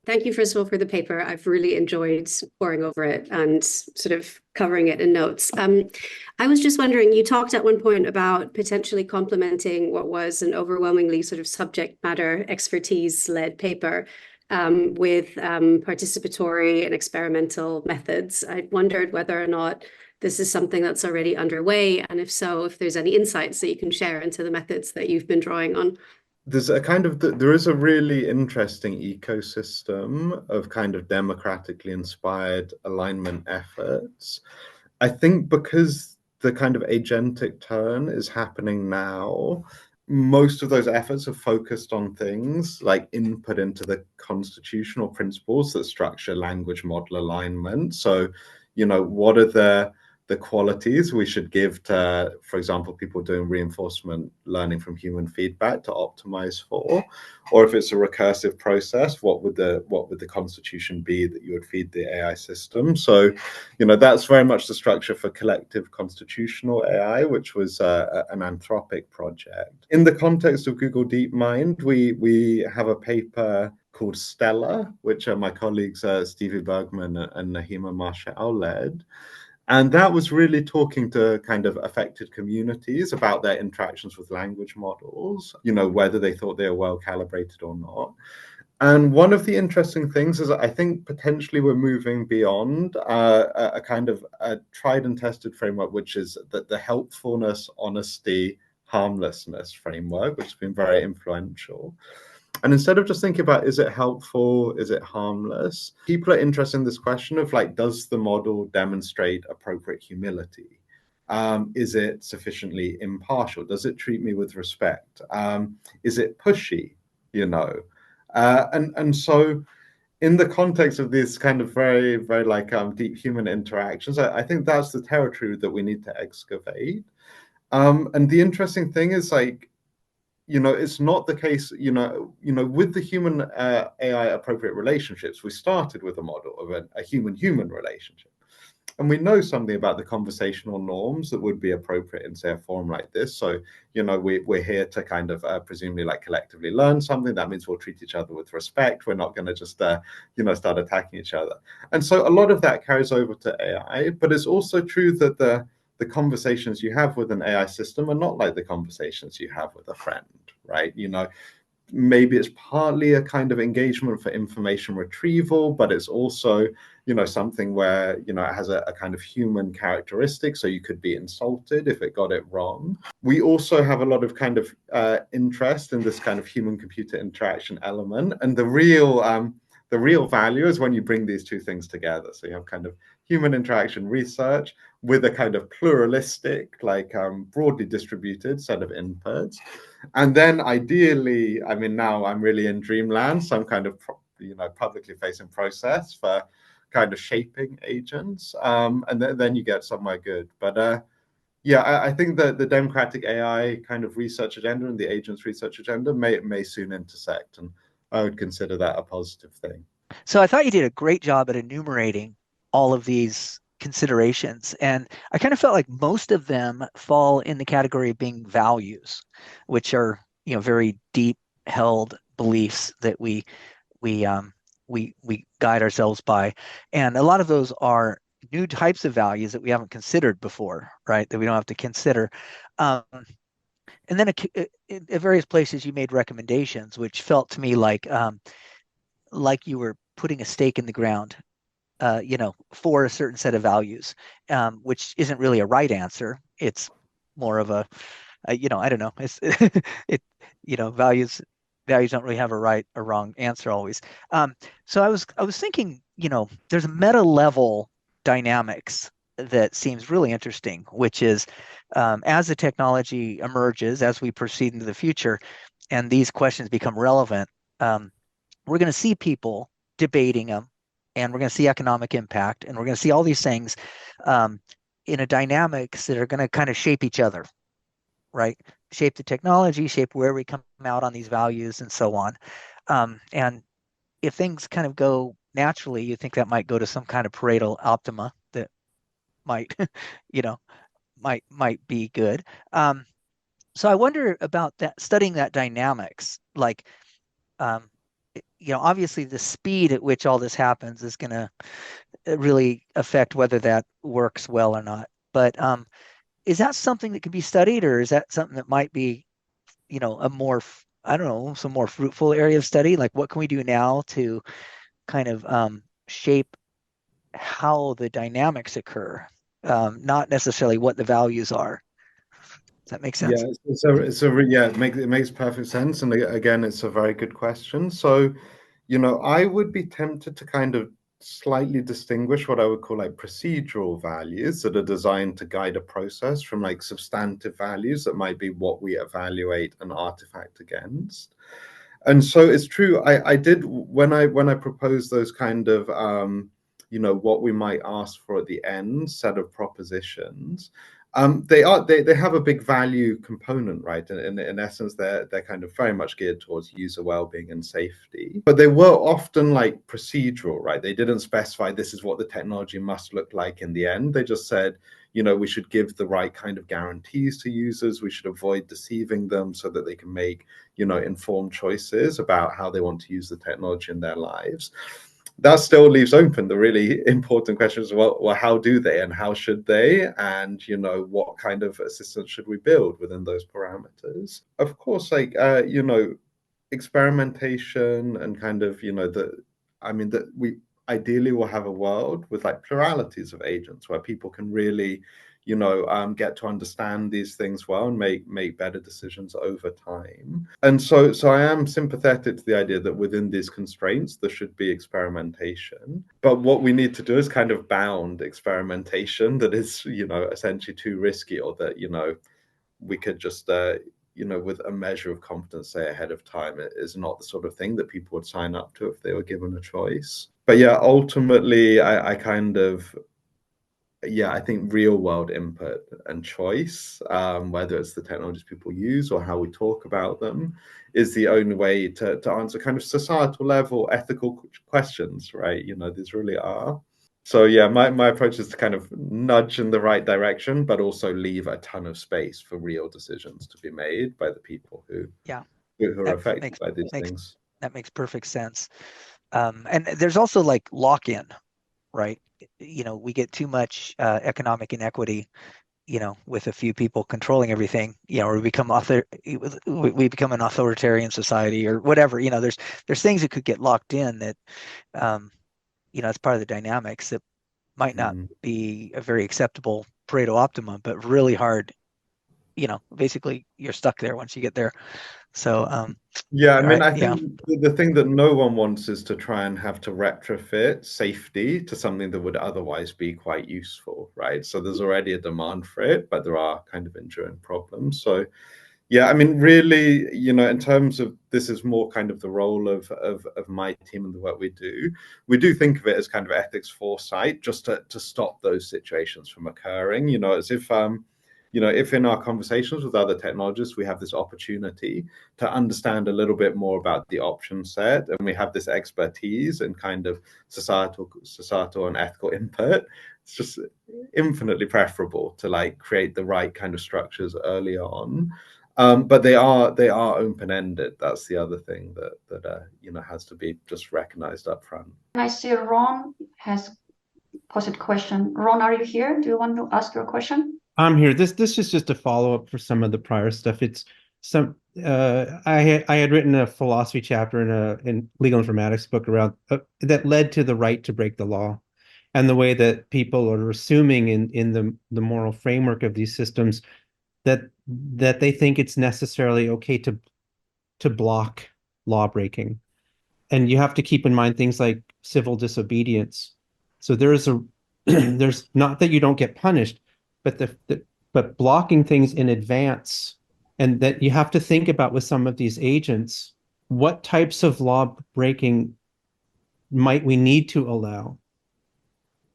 [SPEAKER 8] Thank you, first of all, for the paper. I've really enjoyed poring over it and sort of covering it in notes. I was just wondering, you talked at one point about potentially complementing what was an overwhelmingly sort of subject matter expertise-led paper with participatory and experimental methods. I wondered whether or not this is something that's already underway, and if so, if there's any insights that you can share into the methods that you've been drawing on.
[SPEAKER 1] There is a really interesting ecosystem of kind of democratically inspired alignment efforts. I think because the kind of agentic turn is happening now, most of those efforts are focused on things like input into the constitutional principles that structure language model alignment. So, what are the qualities we should give to, for example, people doing reinforcement learning from human feedback to optimize for? Or if it's a recursive process, what would the constitution be that you would feed the AI system? So, that's very much the structure for collective constitutional AI, which was an Anthropic project. In the context of Google DeepMind, we have a paper called Stella, which my colleagues Stevie Bergman and Nahima Marshall led. And that was really talking to kind of affected communities about their interactions with language models, whether they thought they were well calibrated or not. And one of the interesting things is I think potentially we're moving beyond a kind of a tried and tested framework, which is that the helpfulness, honesty, harmlessness framework, which has been very influential. And instead of just thinking about, is it helpful, is it harmless, people are interested in this question of like, does the model demonstrate appropriate humility? Is it sufficiently impartial? Does it treat me with respect? Is it pushy? You know, and so in the context of these kind of very, very like deep human interactions, I think that's the territory that we need to excavate. And the interesting thing is like, you know, it's not the case, with the human AI appropriate relationships, we started with a model of a human-human relationship. And we know something about the conversational norms that would be appropriate in, say, a forum like this. So, we're here to kind of presumably like collectively learn something. That means we'll treat each other with respect. We're not going to just, start attacking each other. And so a lot of that carries over to AI. But it's also true that the conversations you have with an AI system are not like the conversations you have with a friend, right? Maybe it's partly a kind of engagement for information retrieval, but it's also, something where, it has a kind of human characteristic. So you could be insulted if it got it wrong. We also have a lot of kind of interest in this kind of human-computer interaction element. And the real value is when you bring these two things together. So you have kind of human interaction research with a kind of pluralistic, like broadly distributed set of inputs. And then ideally, I mean, now I'm really in dreamland, some kind of, publicly facing process for kind of shaping agents. And then you get somewhere good. But yeah, I think that the democratic AI kind of research agenda and the agents research agenda may soon intersect. And I would consider that a positive thing.
[SPEAKER 9] So I thought you did a great job at enumerating all of these considerations. And I kind of felt like most of them fall in the category of being values, which are, very deep held beliefs that we guide ourselves by. And a lot of those are new types of values that we haven't considered before, right? That we don't have to consider. And then at various places you made recommendations, which felt to me like you were putting a stake in the ground, for a certain set of values, which isn't really a right answer. It's more of a, I don't know. It's values don't really have a right or wrong answer always. So I was thinking, there's a meta level dynamics that seems really interesting, which is as the technology emerges, as we proceed into the future, and these questions become relevant, we're going to see people debating them, and we're going to see economic impact, and we're going to see all these things in a dynamics that are going to kind of shape each other, right? Shape the technology, shape where we come out on these values, and so on. And if things kind of go naturally, you think that might go to some kind of Pareto optima that might, might be good. So I wonder about that, studying that dynamics, like, obviously the speed at which all this happens is going to really affect whether that works well or not. But is that something that can be studied, or is that something that might be, a more, I don't know, some more fruitful area of study? Like, what can we do now to kind of shape how the dynamics occur, not necessarily what the values are? Does that make sense?
[SPEAKER 1] Yeah, it makes perfect sense. And again, it's a very good question. So, I would be tempted to kind of slightly distinguish what I would call like procedural values that are designed to guide a process from like substantive values that might be what we evaluate an artifact against. And so it's true. I did when I proposed those kind of what we might ask for at the end set of propositions. They have a big value component, right? In essence, they're kind of very much geared towards user well-being and safety. But they were often like procedural, right? They didn't specify this is what the technology must look like in the end. They just said, we should give the right kind of guarantees to users. We should avoid deceiving them so that they can make, informed choices about how they want to use the technology in their lives. That still leaves open the really important questions. Well, how do they, and how should they, and what kind of assistance should we build within those parameters? Of course, like experimentation and kind of that we ideally will have a world with like pluralities of agents where people can really get to understand these things well and make better decisions over time. And so I am sympathetic to the idea that within these constraints there should be experimentation, but what we need to do is kind of bound experimentation that is essentially too risky, or that we could just with a measure of confidence say ahead of time it is not the sort of thing that people would sign up to if they were given a choice. But yeah, ultimately I think real world input and choice, whether it's the technologies people use or how we talk about them, is the only way to answer kind of societal level ethical questions, right? These really are. So yeah, my approach is to kind of nudge in the right direction, but also leave a ton of space for real decisions to be made by the people who are affected by these things.
[SPEAKER 9] That makes perfect sense. And there's also like lock-in, right? We get too much economic inequity, with a few people controlling everything, or we become an authoritarian society or whatever. There's things that could get locked in that, it's part of the dynamics that might not be a very acceptable Pareto optimum, but really hard. Basically you're stuck there once you get there. So
[SPEAKER 1] I think the thing that no one wants is to try and have to retrofit safety to something that would otherwise be quite useful, right? So there's already a demand for it, but there are kind of enduring problems. So really, in terms of this is more kind of the role of my team and the work we do think of it as kind of ethics foresight, just to stop those situations from occurring, as if if in our conversations with other technologists, we have this opportunity to understand a little bit more about the option set, and we have this expertise and kind of societal and ethical input, it's just infinitely preferable to create the right kind of structures early on. But they are open-ended. That's the other thing that has to be just recognized up front.
[SPEAKER 2] I see Ron has posed a question. Ron, are you here? Do you want to ask your question?
[SPEAKER 4] I'm here. This is just a follow-up for some of the prior stuff. It's some I had written a philosophy chapter in legal informatics book around that led to the right to break the law, and the way that people are assuming in the moral framework of these systems that they think it's necessarily okay to block law breaking. And you have to keep in mind things like civil disobedience. So there's not that you don't get punished, but blocking things in advance, and that you have to think about with some of these agents, what types of law breaking might we need to allow,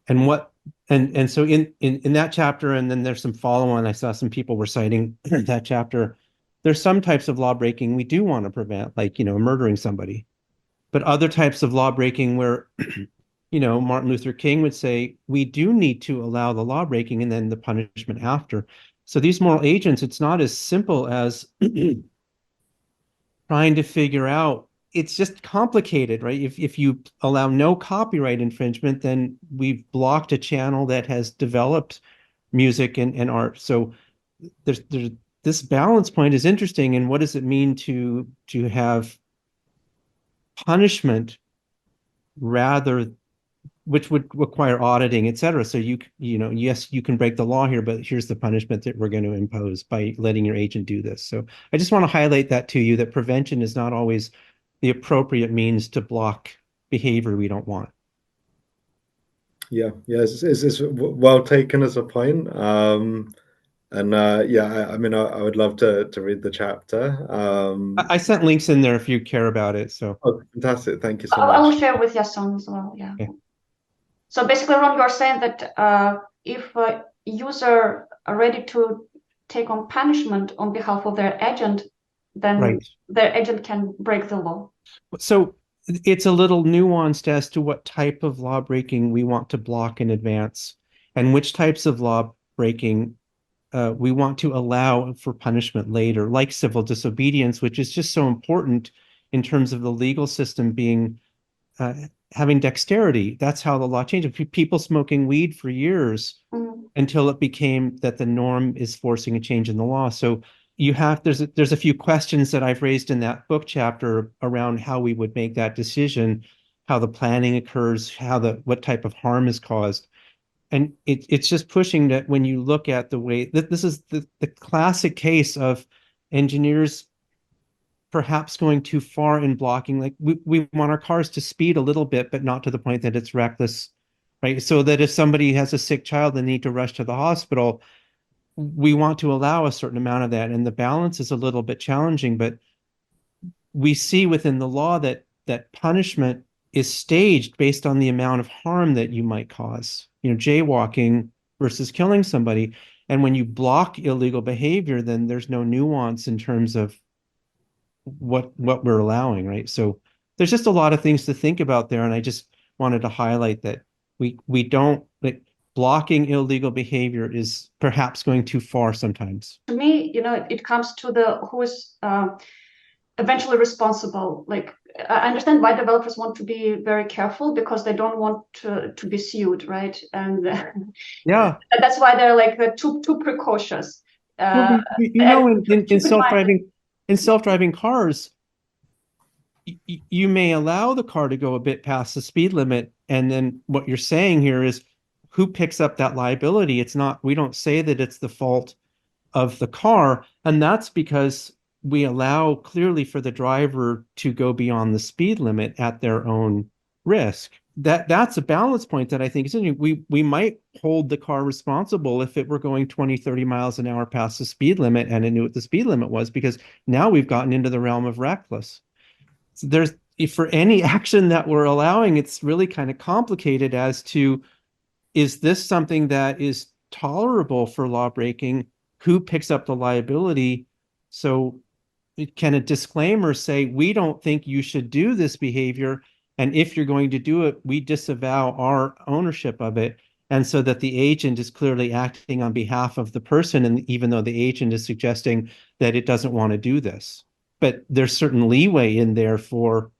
[SPEAKER 4] and so in that chapter, and then there's some follow-on. I saw some people were citing that chapter. There's some types of law breaking we do want to prevent, like murdering somebody, but other types of law breaking where Martin Luther King would say, we do need to allow the law breaking and then the punishment after. So these moral agents, it's not as simple as trying to figure out, it's just complicated, right? If you allow no copyright infringement, then we've blocked a channel that has developed music and art. So there's this balance point is interesting. And what does it mean to have punishment which would require auditing, et cetera. So yes, you can break the law here, but here's the punishment that we're going to impose by letting your agent do this. So I just want to highlight that to you, that prevention is not always the appropriate means to block behavior we don't want.
[SPEAKER 1] It's well taken as a point. I would love to read the chapter.
[SPEAKER 4] I sent links in there if you care about it. So
[SPEAKER 1] fantastic, thank you so much.
[SPEAKER 2] I will share with Iason as well. Yeah. Okay. So basically, Ron, you are saying that if a user are ready to take on punishment on behalf of their agent, then their agent can break the law.
[SPEAKER 4] So it's a little nuanced as to what type of law breaking we want to block in advance, and which types of law breaking we want to allow for punishment later, like civil disobedience, which is just so important in terms of the legal system being having dexterity. That's how the law changed. People smoking weed for years until it became that the norm is forcing a change in the law. So there's a few questions that I've raised in that book chapter around how we would make that decision, how the planning occurs, what type of harm is caused. And it's just pushing that when you look at the way that this is the classic case of engineers perhaps going too far in blocking. Like we want our cars to speed a little bit, but not to the point that it's reckless, right? So that if somebody has a sick child and need to rush to the hospital, we want to allow a certain amount of that. And the balance is a little bit challenging, but we see within the law that punishment is staged based on the amount of harm that you might cause, jaywalking versus killing somebody. And when you block illegal behavior, then there's no nuance in terms of what we're allowing, right? So there's just a lot of things to think about there. And I just wanted to highlight that we don't, like, blocking illegal behavior is perhaps going too far sometimes.
[SPEAKER 2] To me, it comes to the who is eventually responsible. Like, I understand why developers want to be very careful, because they don't want to be sued, right? And
[SPEAKER 4] yeah,
[SPEAKER 2] that's why they're like too precautious.
[SPEAKER 4] Well, in self-driving cars, you may allow the car to go a bit past the speed limit, and then what you're saying here is who picks up that liability? We don't say that it's the fault of the car, and that's because we allow clearly for the driver to go beyond the speed limit at their own risk. That's a balance point that I think is interesting. We might hold the car responsible if it were going 20, 30 miles an hour past the speed limit and it knew what the speed limit was, because now we've gotten into the realm of reckless. So for any action that we're allowing, it's really kind of complicated as to, is this something that is tolerable for law breaking? Who picks up the liability? So can a disclaimer say, we don't think you should do this behavior, and if you're going to do it, we disavow our ownership of it, and so that the agent is clearly acting on behalf of the person, and even though the agent is suggesting that it doesn't want to do this. But there's certain leeway in there for,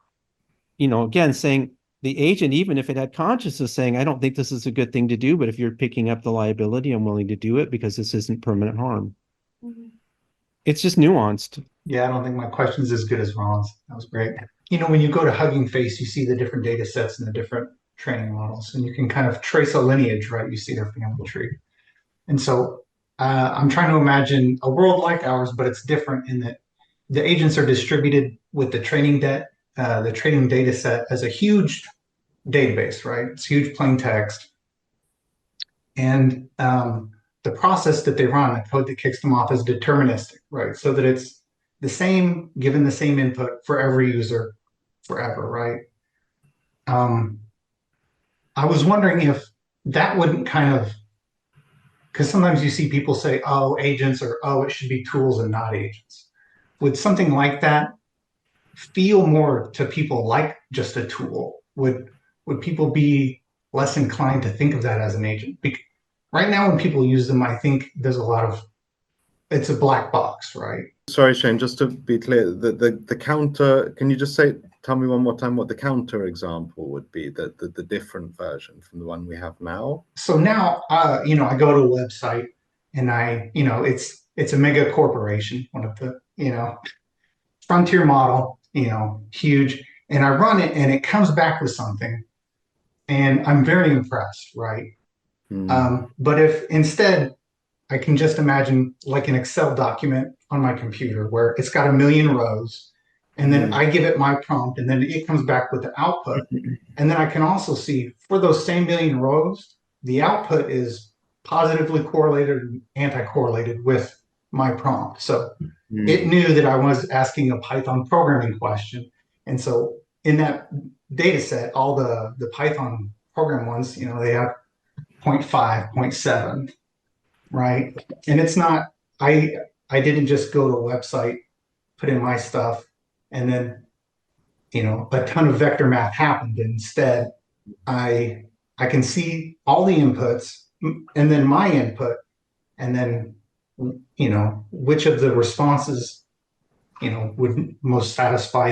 [SPEAKER 4] again, saying the agent, even if it had consciousness, saying, I don't think this is a good thing to do, but if you're picking up the liability, I'm willing to do it because this isn't permanent harm. Mm-hmm. It's just nuanced.
[SPEAKER 5] Yeah, I don't think my question's as good as Ron's. That was great. When you go to Hugging Face, you see the different data sets and the different training models, and you can kind of trace a lineage, right? You see their family tree. And so I'm trying to imagine a world like ours, but it's different in that the agents are distributed with the training data set as a huge database, right? It's huge plain text. And the process that they run, the code that kicks them off, is deterministic, right? So that it's the same, given the same input for every user forever, right? I was wondering if that wouldn't because sometimes you see people say, oh, agents, or oh, it should be tools and not agents. Would something like that feel more to people like just a tool? Would people be less inclined to think of that as an agent? Right now, when people use them, I think there's it's a black box, right?
[SPEAKER 1] Sorry, Shane, just to be clear, the counter, can you just tell me one more time what the counter example would be, the different version from the one we have now?
[SPEAKER 5] So now, I go to a website and it's a mega corporation, one of the, frontier model, huge, and I run it and it comes back with something and I'm very impressed, right? But if instead I can just imagine like an Excel document on my computer where it's got 1 million rows, and then I give it my prompt, and then it comes back with the output. And then I can also see for those same 1 million rows, the output is positively correlated and anti-correlated with my prompt. So it knew that I was asking a Python programming question. And so in that data set, all the Python program ones, they have 0.5, 0.7. Right. And it's not, I didn't just go to a website, put in my stuff, and then, a ton of vector math happened. Instead, I can see all the inputs and then my input, and then, which of the responses, would most satisfy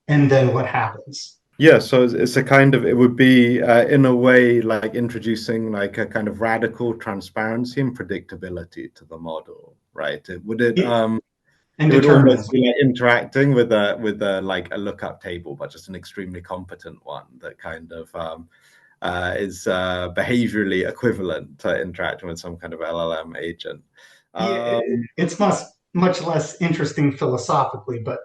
[SPEAKER 5] and then what happens.
[SPEAKER 1] Yeah, so it's it would be in a way like introducing like a kind of radical transparency and predictability to the model, right? It would almost be like interacting with a like a lookup table, but just an extremely competent one that kind of is behaviorally equivalent to interacting with some kind of LLM agent.
[SPEAKER 5] It's much less interesting philosophically, but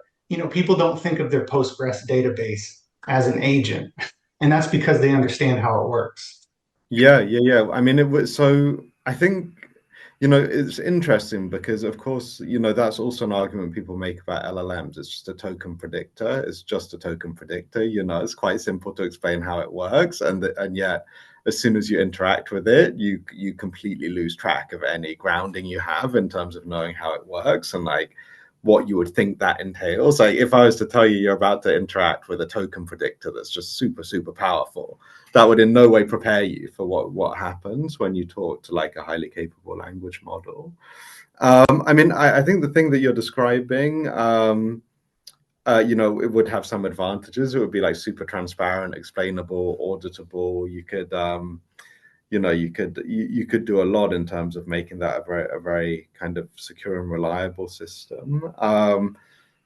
[SPEAKER 5] people don't think of their Postgres database as an agent, and that's because they understand how it works.
[SPEAKER 1] Yeah. I mean, it was so. I think it's interesting because, of course, that's also an argument people make about LLMs. It's just a token predictor. It's just a token predictor. It's quite simple to explain how it works, and yet, as soon as you interact with it, you completely lose track of any grounding you have in terms of knowing how it works and like what you would think that entails. Like if I was to tell you you're about to interact with a token predictor that's just super, super powerful, that would in no way prepare you for what happens when you talk to like a highly capable language model. I mean, I think the thing that you're describing, it would have some advantages. It would be like super transparent, explainable, auditable. You could you could do a lot in terms of making that a very kind of secure and reliable system.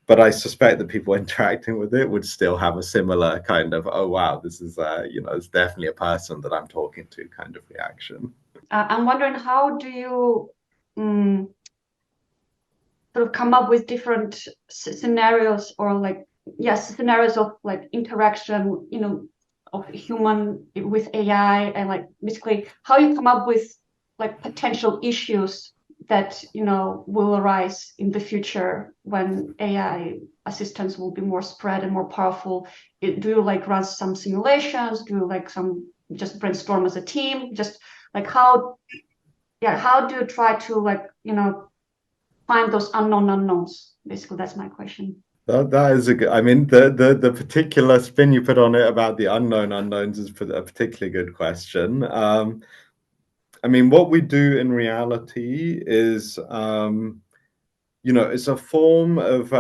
[SPEAKER 1] But I suspect that people interacting with it would still have a similar kind of, oh wow, this is it's definitely a person that I'm talking to kind of reaction.
[SPEAKER 2] I'm wondering, how do you sort of come up with different scenarios, or like scenarios of like interaction, of human with AI, and like basically how you come up with like potential issues that will arise in the future when AI assistants will be more spread and more powerful. Do you like run some simulations? Do you like just brainstorm as a team? Just like how do you try to like find those unknown unknowns? Basically, that's my question.
[SPEAKER 1] That is a good. I mean, the particular spin you put on it about the unknown unknowns is a particularly good question. I mean, what we do in reality is, it's a form of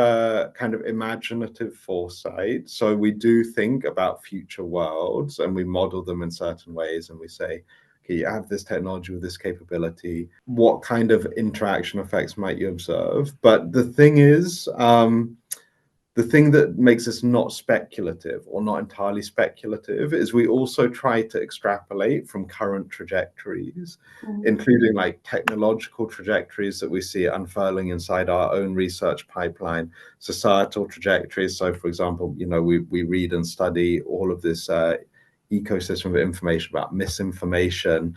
[SPEAKER 1] kind of imaginative foresight. So we do think about future worlds and we model them in certain ways, and we say, okay, you have this technology with this capability. What kind of interaction effects might you observe? But the thing is, the thing that makes us not speculative or not entirely speculative is we also try to extrapolate from current trajectories, including like technological trajectories that we see unfurling inside our own research pipeline, societal trajectories. So, for example, we read and study all of this ecosystem of information about misinformation.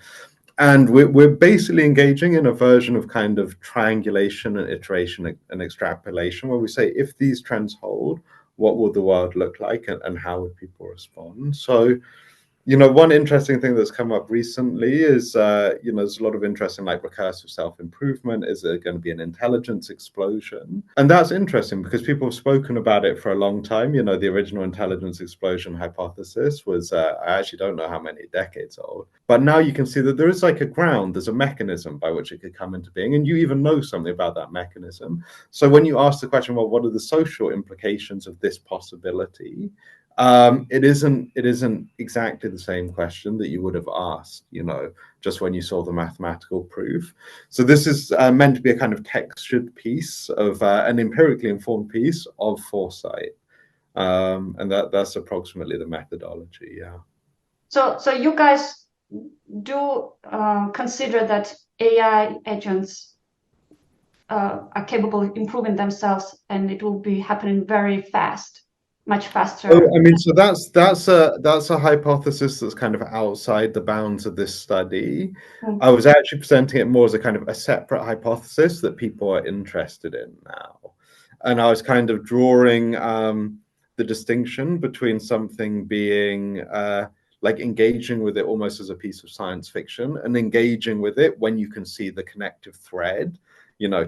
[SPEAKER 1] And we're basically engaging in a version of kind of triangulation and iteration and extrapolation, where we say, if these trends hold, what will the world look like and how would people respond? So, one interesting thing that's come up recently is, there's a lot of interest in like recursive self-improvement. Is there going to be an intelligence explosion? And that's interesting because people have spoken about it for a long time. The original intelligence explosion hypothesis was, I actually don't know how many decades old. But now you can see that there is like there's a mechanism by which it could come into being. And you even know something about that mechanism. So when you ask the question, well, what are the social implications of this possibility? It isn't exactly the same question that you would have asked, just when you saw the mathematical proof. So this is meant to be a kind of textured piece of an empirically informed piece of foresight, and that's approximately the methodology. Yeah.
[SPEAKER 2] So you guys do consider that AI agents are capable of improving themselves, and it will be happening very fast. Much faster.
[SPEAKER 1] Oh, I mean, so that's a hypothesis that's kind of outside the bounds of this study. I was actually presenting it more as a kind of a separate hypothesis that people are interested in now, and I was kind of drawing the distinction between something being like engaging with it almost as a piece of science fiction, and engaging with it when you can see the connective thread,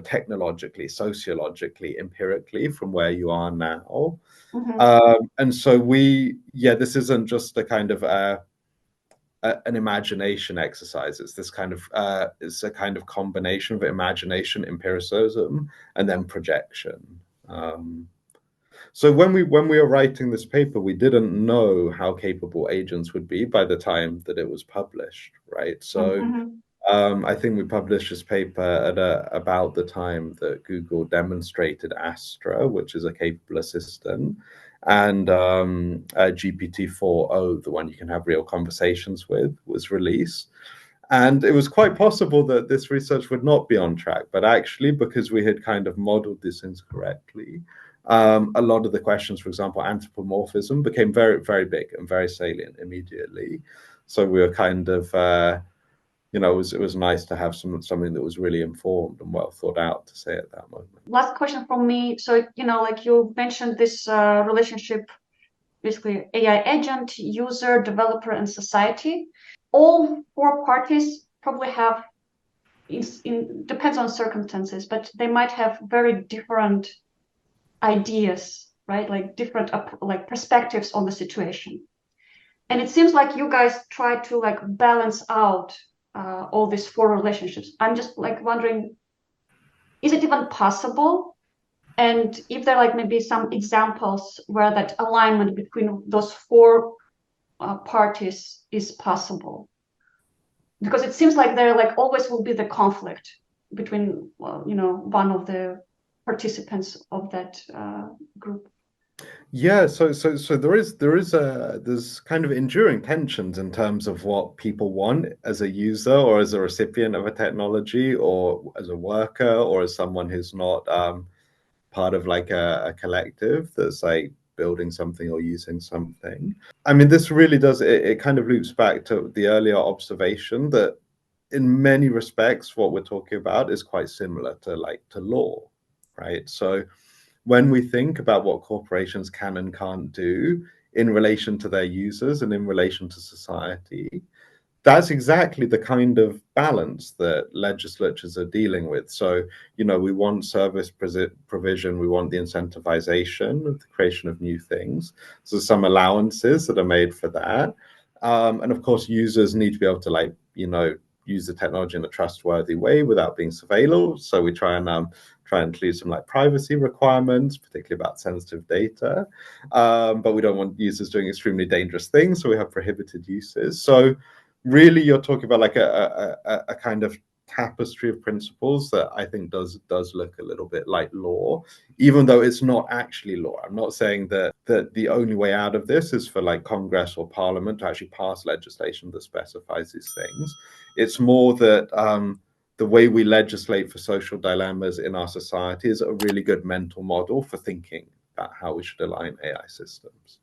[SPEAKER 1] technologically, sociologically, empirically, from where you are now. And so this isn't just a kind of an imagination exercise. It's this kind of it's a kind of combination of imagination, empiricism, and then projection. So when we were writing this paper, we didn't know how capable agents would be by the time that it was published, right? So I think we published this paper at about the time that Google demonstrated Astra, which is a capable assistant. and GPT-4o, the one you can have real conversations with, was released. And it was quite possible that this research would not be on track, but actually, because we had kind of modeled this incorrectly, a lot of the questions, for example, anthropomorphism, became very, very big and very salient immediately. So we were kind of, it was nice to have something that was really informed and well thought out to say at that moment.
[SPEAKER 2] Last question from me. So, like you mentioned this relationship, basically AI agent, user, developer, and society. All four parties probably have, depends on circumstances, but they might have very different ideas, right? Like different like perspectives on the situation. And it seems like you guys try to like balance out all these four relationships. I'm just like wondering, is it even possible? And if there are like maybe some examples where that alignment between those four parties is possible, because it seems like there like always will be the conflict between one of the participants of that group.
[SPEAKER 1] Yeah, so there's kind of enduring tensions in terms of what people want as a user or as a recipient of a technology, or as a worker, or as someone who's not part of like a collective that's like building something or using something. I mean, this really does, it kind of loops back to the earlier observation that in many respects, what we're talking about is quite similar to law, right? So when we think about what corporations can and can't do in relation to their users and in relation to society, that's exactly the kind of balance that legislatures are dealing with. So, we want service provision, we want the incentivization of the creation of new things. So some allowances that are made for that. And of course, users need to be able to use the technology in a trustworthy way without being surveilled. So we try and include some like privacy requirements, particularly about sensitive data. But we don't want users doing extremely dangerous things, so we have prohibited uses. So really, you're talking about like a kind of tapestry of principles that I think does look a little bit like law, even though it's not actually law. I'm not saying that the only way out of this is for like Congress or Parliament to actually pass legislation that specifies these things. It's more that the way we legislate for social dilemmas in our society is a really good mental model for thinking about how we should align AI systems.